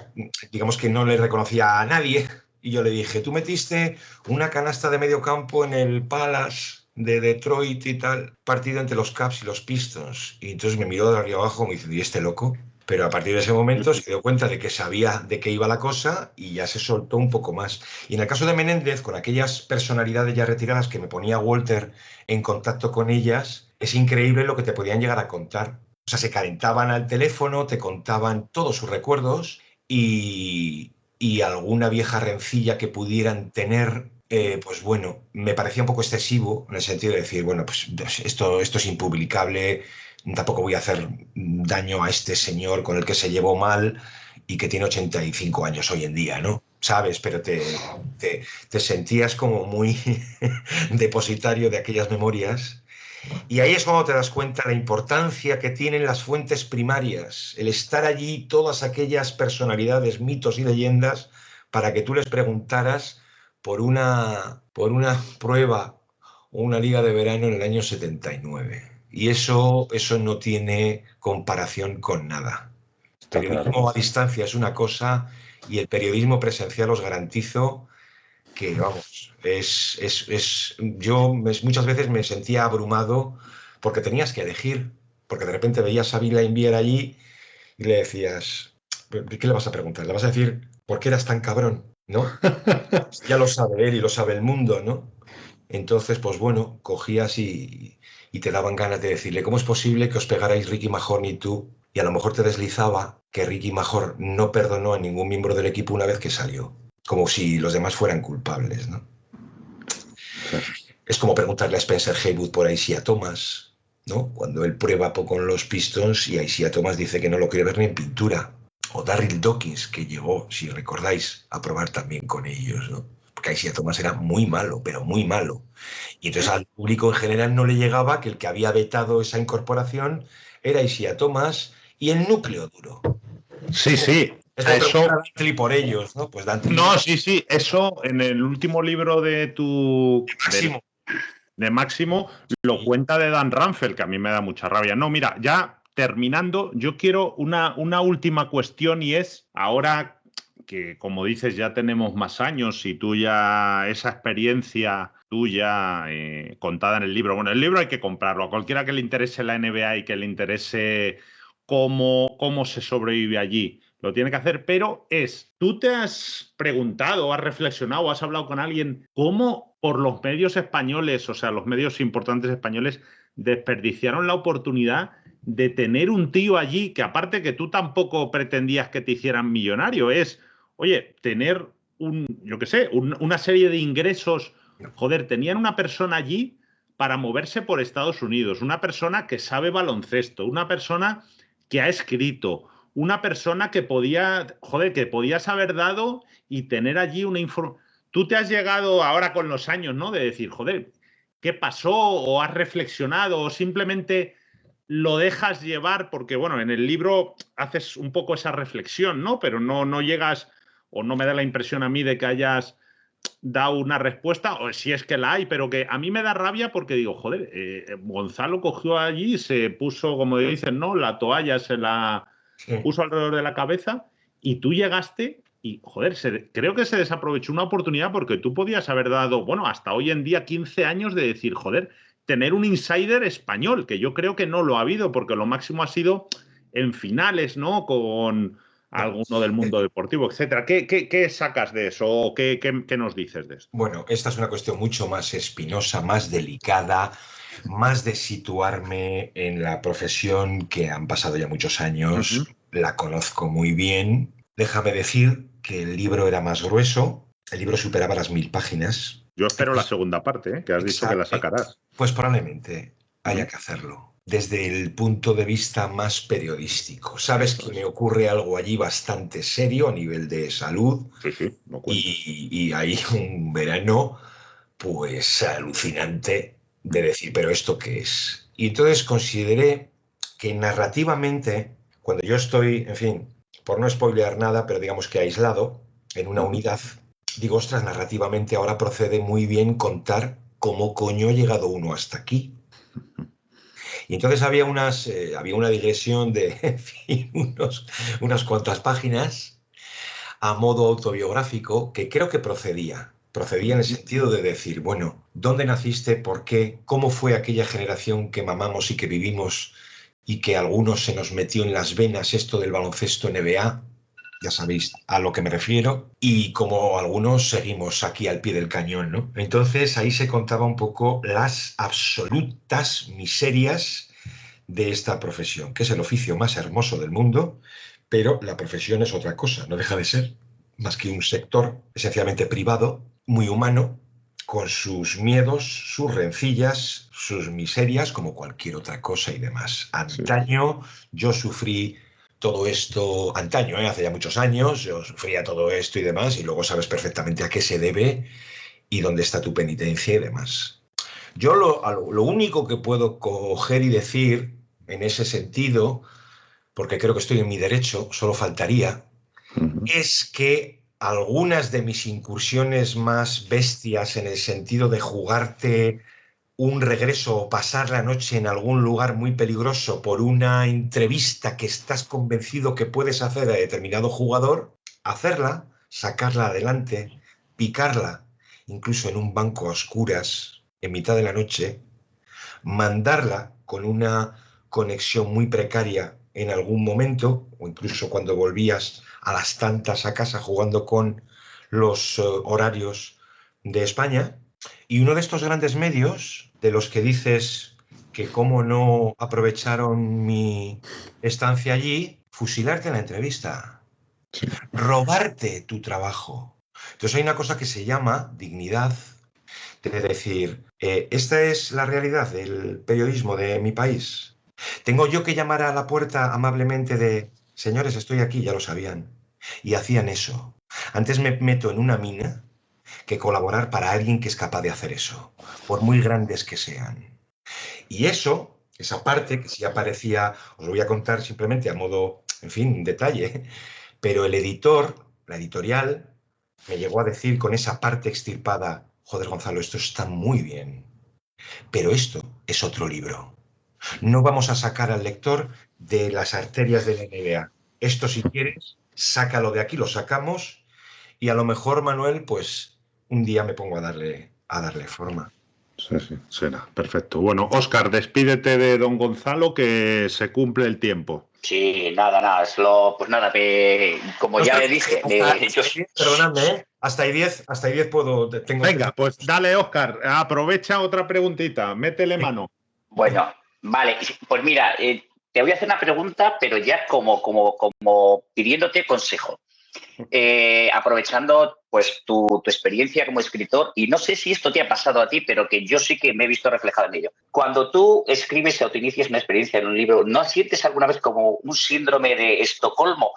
digamos que no le reconocía a nadie, y yo le dije, tú metiste una canasta de medio campo en el Palace de Detroit y tal, partido entre los Cavs y los Pistons, y entonces me miró de arriba abajo y me dice, ¿y este loco? Pero a partir de ese momento se dio cuenta de que sabía de qué iba la cosa y ya se soltó un poco más. Y en el caso de Menéndez, con aquellas personalidades ya retiradas que me ponía Walter en contacto con ellas, es increíble lo que te podían llegar a contar. O sea, se calentaban al teléfono, te contaban todos sus recuerdos y alguna vieja rencilla que pudieran tener, pues bueno, me parecía un poco excesivo en el sentido de decir, bueno, pues esto es impublicable, tampoco voy a hacer daño a este señor con el que se llevó mal y que tiene 85 años hoy en día, ¿no? ¿Sabes? Pero te sentías como muy depositario de aquellas memorias. Y ahí es cuando te das cuenta la importancia que tienen las fuentes primarias, el estar allí, todas aquellas personalidades, mitos y leyendas, para que tú les preguntaras por una prueba o una liga de verano en el año 79. Y eso no tiene comparación con nada. El periodismo a distancia es una cosa y el periodismo presencial os garantizo que, vamos, yo muchas veces me sentía abrumado porque tenías que elegir, porque de repente veías a Vila Invier allí y le decías, ¿qué le vas a preguntar? Le vas a decir, ¿por qué eras tan cabrón? ¿No? Ya lo sabe él y lo sabe el mundo, ¿no? Entonces, pues bueno, cogías y te daban ganas de decirle, ¿cómo es posible que os pegarais Ricky Mahorn y tú? Y a lo mejor te deslizaba que Ricky Mahorn no perdonó a ningún miembro del equipo una vez que salió, como si los demás fueran culpables, ¿no? Sí. Es como preguntarle a Spencer Haywood por Isaiah Thomas, ¿no? Cuando él prueba con los Pistons y Isaiah Thomas dice que no lo quiere ver ni en pintura. O Darryl Dawkins, que llegó, si recordáis, a probar también con ellos, ¿no? Porque Isaiah Thomas era muy malo, pero muy malo. Y entonces al público en general no le llegaba que el que había vetado esa incorporación era Isaiah Thomas y el núcleo duro. Sí, sí. Esto pregunta Dantley por ellos, ¿no? Pues Dantley. No, sí, eso en el último libro de Máximo. De Máximo lo cuenta de Dan Ranfel, que a mí me da mucha rabia. No, mira, ya terminando, yo quiero una última cuestión y es, ahora que como dices ya tenemos más años y tú ya, esa experiencia tuya contada en el libro, bueno, el libro hay que comprarlo, a cualquiera que le interese la NBA y que le interese cómo se sobrevive allí, lo tiene que hacer, pero ¿tú te has preguntado, has reflexionado, has hablado con alguien cómo por los medios españoles, o sea, los medios importantes españoles, desperdiciaron la oportunidad de tener un tío allí que aparte que tú tampoco pretendías que te hicieran millonario, oye, tener una serie de ingresos, joder, tenían una persona allí para moverse por Estados Unidos, una persona que sabe baloncesto, una persona que ha escrito, una persona que podías haber dado y tener allí una información. Tú te has llegado ahora con los años, ¿no? De decir, joder, ¿qué pasó? ¿O has reflexionado? ¿O simplemente lo dejas llevar? Porque, bueno, en el libro haces un poco esa reflexión, ¿no? Pero no llegas, o no me da la impresión a mí de que hayas dado una respuesta, o si es que la hay, pero que a mí me da rabia porque digo, joder, Gonzalo cogió allí, se puso, como dicen, ¿no? La toalla se la puso alrededor de la cabeza y tú llegaste y, joder, creo que se desaprovechó una oportunidad porque tú podías haber dado, bueno, hasta hoy en día 15 años de decir, joder, tener un insider español, que yo creo que no lo ha habido porque lo máximo ha sido en finales, ¿no? Con alguno del mundo deportivo, etcétera. ¿Qué sacas de eso o qué nos dices de esto? Bueno, esta es una cuestión mucho más espinosa, más delicada, más de situarme en la profesión que han pasado ya muchos años, la conozco muy bien. Déjame decir que el libro era más grueso, el libro superaba las 1000 páginas. Yo espero la segunda parte, que has dicho que la sacarás. Pues probablemente haya que hacerlo. Desde el punto de vista más periodístico. Sabes que me ocurre algo allí bastante serio a nivel de salud. Sí, lo cuento. Y hay un verano, pues alucinante de decir, ¿pero esto qué es? Y entonces consideré que narrativamente, cuando yo estoy, en fin, por no spoilear nada, pero digamos que aislado, en una unidad, digo, ostras, narrativamente ahora procede muy bien contar cómo coño ha llegado uno hasta aquí. Y entonces había una digresión de en fin, unas cuantas páginas a modo autobiográfico que creo que procedía en el sentido de decir, bueno, ¿dónde naciste? ¿Por qué? ¿Cómo fue aquella generación que mamamos y que vivimos y que a algunos se nos metió en las venas esto del baloncesto NBA? Ya sabéis a lo que me refiero, y como algunos seguimos aquí al pie del cañón, ¿no? Entonces ahí se contaba un poco las absolutas miserias de esta profesión, que es el oficio más hermoso del mundo, pero la profesión es otra cosa, no deja de ser más que un sector esencialmente privado, muy humano, con sus miedos, sus rencillas, sus miserias, como cualquier otra cosa y demás. Antaño yo sufrí todo esto, antaño, hace ya muchos años, yo sufría todo esto y demás, y luego sabes perfectamente a qué se debe y dónde está tu penitencia y demás. Yo lo único que puedo coger y decir en ese sentido, porque creo que estoy en mi derecho, solo faltaría, es que algunas de mis incursiones más bestias en el sentido de jugarte un regreso o pasar la noche en algún lugar muy peligroso por una entrevista que estás convencido que puedes hacer a determinado jugador, hacerla, sacarla adelante, picarla, incluso en un banco a oscuras, en mitad de la noche, mandarla con una conexión muy precaria en algún momento, o incluso cuando volvías a las tantas a casa jugando con los horarios de España. Y uno de estos grandes medios, de los que dices que cómo no aprovecharon mi estancia allí, fusilarte en la entrevista, robarte tu trabajo. Entonces hay una cosa que se llama dignidad, de decir, esta es la realidad del periodismo de mi país. Tengo yo que llamar a la puerta amablemente de, señores, estoy aquí, ya lo sabían. Y hacían eso. Antes me meto en una mina que colaborar para alguien que es capaz de hacer eso, por muy grandes que sean. Y eso, esa parte que sí aparecía, os lo voy a contar simplemente a modo, en fin, detalle, Pero el editor, la editorial, me llegó a decir con esa parte extirpada, joder, Gonzalo, esto está muy bien, pero esto es otro libro. No vamos a sacar al lector de las arterias de la NBA. Esto, si quieres, sácalo de aquí, lo sacamos y a lo mejor, Manuel, pues un día me pongo a darle forma. Sí, sí, será. Perfecto. Bueno, Óscar, despídete de don Gonzalo, que se cumple el tiempo. Sí, nada, pues nada, como ya le dije, Perdóname, ¿eh? Hasta ahí 10 puedo. Venga, pues dale, Óscar, aprovecha otra preguntita, métele mano. Bueno, vale, pues mira, te voy a hacer una pregunta, pero ya como pidiéndote consejo. Aprovechando pues tu experiencia como escritor, y no sé si esto te ha pasado a ti, pero que yo sí que me he visto reflejado en ello. Cuando tú escribes o te inicias una experiencia en un libro, ¿no sientes alguna vez como un síndrome de Estocolmo?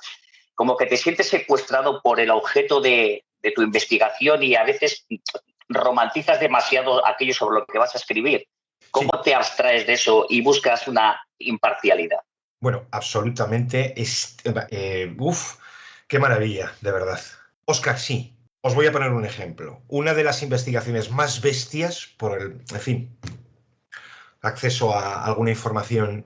Como que te sientes secuestrado por el objeto de tu investigación y a veces romantizas demasiado aquello sobre lo que vas a escribir. ¿Cómo te abstraes de eso y buscas una imparcialidad? Bueno, absolutamente. Qué maravilla, de verdad. Óscar, sí. Os voy a poner un ejemplo. Una de las investigaciones más bestias por acceso a alguna información,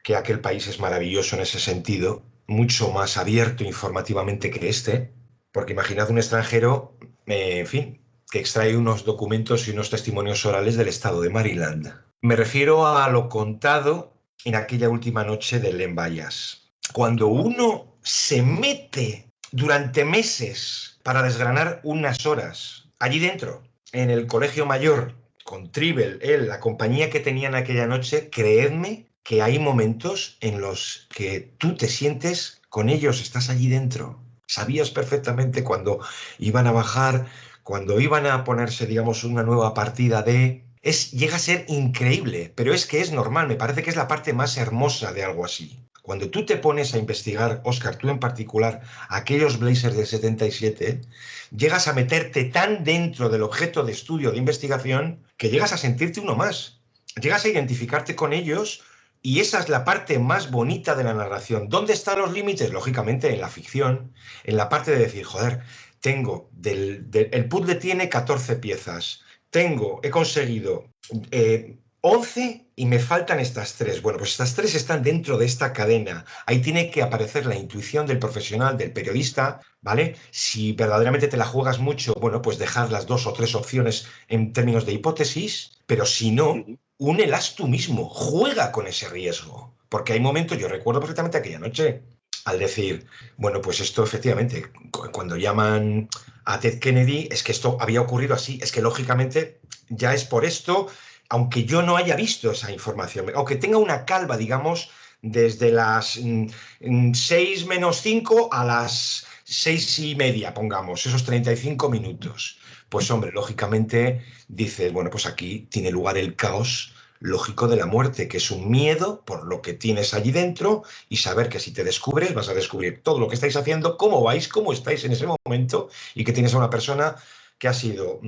que aquel país es maravilloso en ese sentido, mucho más abierto informativamente que este, porque imaginad un extranjero, que extrae unos documentos y unos testimonios orales del estado de Maryland. Me refiero a lo contado en aquella última noche de Len Bias. Cuando uno se mete durante meses para desgranar unas horas allí dentro, en el colegio mayor, con Tribble, la compañía que tenían aquella noche, creedme que hay momentos en los que tú te sientes con ellos, estás allí dentro. Sabías perfectamente cuando iban a bajar, cuando iban a ponerse, digamos, una nueva partida de... Llega a ser increíble, pero es que es normal, me parece que es la parte más hermosa de algo así. Cuando tú te pones a investigar, Óscar, tú en particular, aquellos Blazers del 77, llegas a meterte tan dentro del objeto de estudio, de investigación, que llegas a sentirte uno más. Llegas a identificarte con ellos y esa es la parte más bonita de la narración. ¿Dónde están los límites? Lógicamente en la ficción, en la parte de decir, joder, el puzzle tiene 14 piezas, he conseguido 11 y me faltan estas 3. Bueno, pues estas 3 están dentro de esta cadena. Ahí tiene que aparecer la intuición del profesional, del periodista, ¿vale? Si verdaderamente te la juegas mucho, bueno, pues dejar las 2 o 3 opciones en términos de hipótesis, pero si no, únelas tú mismo, juega con ese riesgo. Porque hay momentos, yo recuerdo perfectamente aquella noche, al decir, bueno, pues esto efectivamente, cuando llaman a Ted Kennedy, es que esto había ocurrido así, es que lógicamente ya es por esto, aunque yo no haya visto esa información, aunque tenga una calva, digamos, desde las 6 menos 5 a las 6:30, pongamos, esos 35 minutos. Pues hombre, lógicamente dices, bueno, pues aquí tiene lugar el caos lógico de la muerte, que es un miedo por lo que tienes allí dentro y saber que si te descubres vas a descubrir todo lo que estáis haciendo, cómo vais, cómo estáis en ese momento y que tienes a una persona que ha sido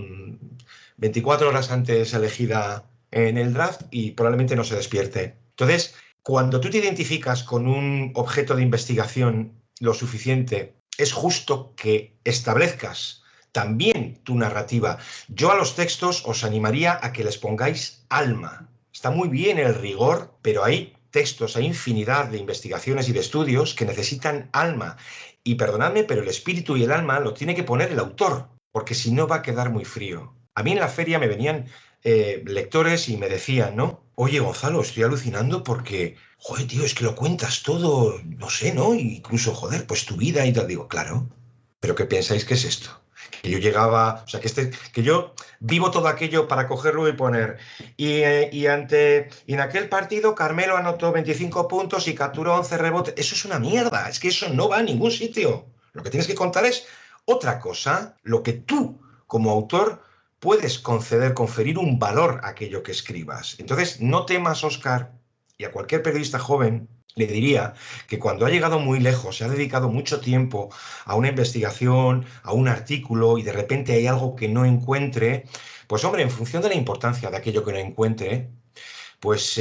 24 horas antes elegida en el draft y probablemente no se despierte. Entonces, cuando tú te identificas con un objeto de investigación lo suficiente, es justo que establezcas también tu narrativa. Yo a los textos os animaría a que les pongáis alma. Está muy bien el rigor, pero hay textos, hay infinidad de investigaciones y de estudios que necesitan alma. Y perdonadme, pero el espíritu y el alma lo tiene que poner el autor, porque si no va a quedar muy frío. A mí en la feria me venían lectores y me decían, ¿no? Oye, Gonzalo, estoy alucinando porque, joder, tío, es que lo cuentas todo, no sé, ¿no? Incluso, joder, pues tu vida y tal. Digo, claro, pero ¿qué pensáis que es esto? Que yo llegaba, o sea, que yo vivo todo aquello para cogerlo y poner. Y en aquel partido Carmelo anotó 25 puntos y capturó 11 rebotes. Eso es una mierda, es que eso no va a ningún sitio. Lo que tienes que contar es otra cosa, lo que tú, como autor, puedes conferir un valor a aquello que escribas. Entonces, no temas, Óscar, y a cualquier periodista joven le diría que cuando ha llegado muy lejos, se ha dedicado mucho tiempo a una investigación, a un artículo, y de repente hay algo que no encuentre, pues hombre, en función de la importancia de aquello que no encuentre, pues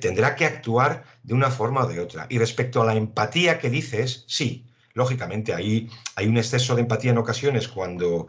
tendrá que actuar de una forma o de otra. Y respecto a la empatía que dices, sí, lógicamente, ahí hay un exceso de empatía en ocasiones cuando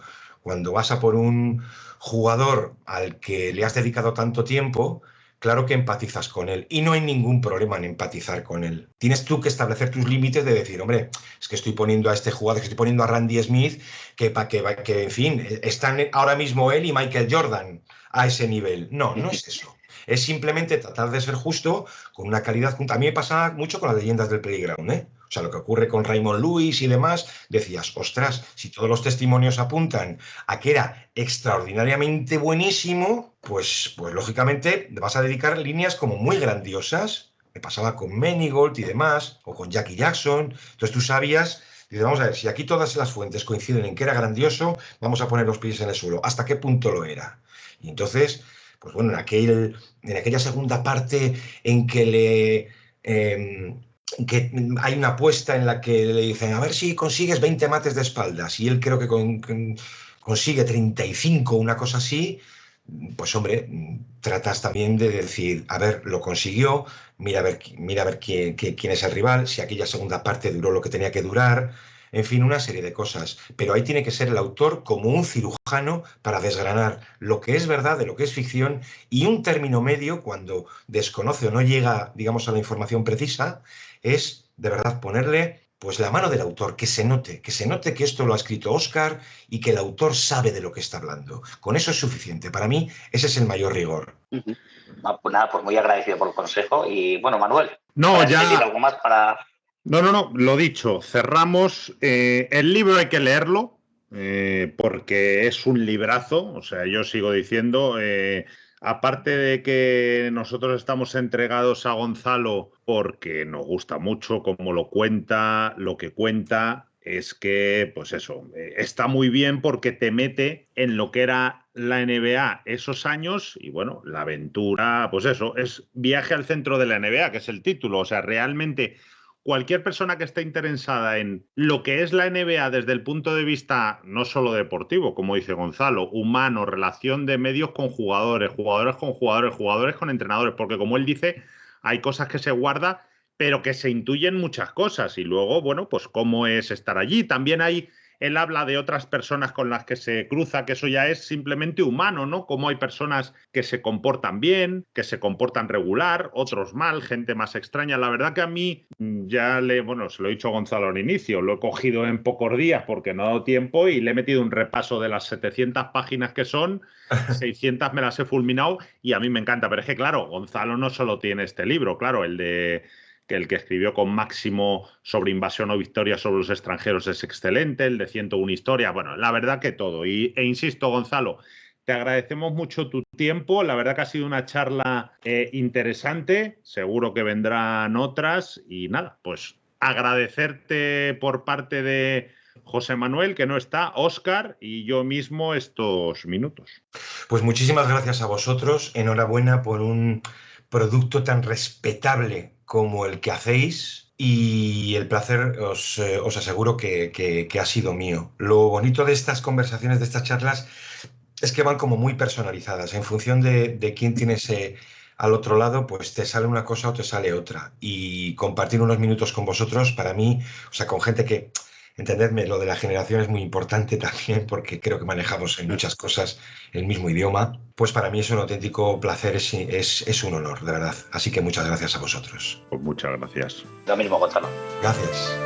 vas a por un jugador al que le has dedicado tanto tiempo. Claro que empatizas con él y no hay ningún problema en empatizar con él. Tienes tú que establecer tus límites de decir, hombre, es que estoy poniendo a este jugador, que estoy poniendo a Randy Smith, que en fin, están ahora mismo él y Michael Jordan a ese nivel. No, no es eso. Es simplemente tratar de ser justo con una calidad. A mí me pasa mucho con las leyendas del Playground, ¿eh? O sea, lo que ocurre con Raymond Lewis y demás, decías, ostras, si todos los testimonios apuntan a que era extraordinariamente buenísimo, pues lógicamente vas a dedicar líneas como muy grandiosas. Me pasaba con Manigault y demás, o con Jackie Jackson. Entonces tú sabías, dices, vamos a ver, si aquí todas las fuentes coinciden en que era grandioso, vamos a poner los pies en el suelo. ¿Hasta qué punto lo era? Y entonces, pues bueno, en aquella segunda parte en que que hay una apuesta en la que le dicen, a ver si consigues 20 mates de espaldas, y él creo que consigue 35, una cosa así. Pues hombre, tratas también de decir, a ver, lo consiguió, mira a ver quién es el rival, si aquella segunda parte duró lo que tenía que durar, en fin, una serie de cosas. Pero ahí tiene que ser el autor como un cirujano para desgranar lo que es verdad de lo que es ficción, y un término medio cuando desconoce o no llega, digamos, a la información precisa, es de verdad ponerle pues la mano del autor, que se note que esto lo ha escrito Óscar y que el autor sabe de lo que está hablando. Con eso es suficiente. Para mí, ese es el mayor rigor. Pues nada, pues muy agradecido por el consejo. Y bueno, Manuel, no, ya algo más para... No, lo dicho, cerramos. El libro hay que leerlo, porque es un librazo, o sea, yo sigo diciendo, aparte de que nosotros estamos entregados a Gonzalo porque nos gusta mucho cómo lo cuenta, lo que cuenta, es que, pues eso, está muy bien porque te mete en lo que era la NBA esos años y, bueno, la aventura, pues eso, es Viaje al centro de la NBA, que es el título, o sea, realmente... Cualquier persona que esté interesada en lo que es la NBA desde el punto de vista no solo deportivo, como dice Gonzalo, humano, relación de medios con jugadores, jugadores con jugadores, jugadores con entrenadores, porque como él dice, hay cosas que se guarda, pero que se intuyen muchas cosas. Y luego, bueno, pues cómo es estar allí. También él habla de otras personas con las que se cruza, que eso ya es simplemente humano, ¿no? Cómo hay personas que se comportan bien, que se comportan regular, otros mal, gente más extraña. La verdad que a mí se lo he dicho a Gonzalo al inicio, lo he cogido en pocos días porque no ha dado tiempo y le he metido un repaso de las 700 páginas que son, 600 me las he fulminado y a mí me encanta. Pero es que, claro, Gonzalo no solo tiene este libro, claro, el que escribió con Máximo sobre invasión o victoria sobre los extranjeros es excelente, el de 101 historias, bueno, la verdad que todo. E insisto, Gonzalo, te agradecemos mucho tu tiempo, la verdad que ha sido una charla interesante, seguro que vendrán otras y nada, pues agradecerte por parte de José Manuel, que no está, Óscar y yo mismo estos minutos. Pues muchísimas gracias a vosotros, enhorabuena por un producto tan respetable como el que hacéis, y el placer os aseguro que ha sido mío. Lo bonito de estas conversaciones, de estas charlas, es que van como muy personalizadas. En función de quién tienes al otro lado, pues te sale una cosa o te sale otra. Y compartir unos minutos con vosotros, para mí, o sea, con gente que... Entendedme, lo de la generación es muy importante también porque creo que manejamos en muchas cosas el mismo idioma. Pues para mí es un auténtico placer, es un honor, de verdad. Así que muchas gracias a vosotros. Pues muchas gracias. Lo mismo, Gonzalo. Gracias.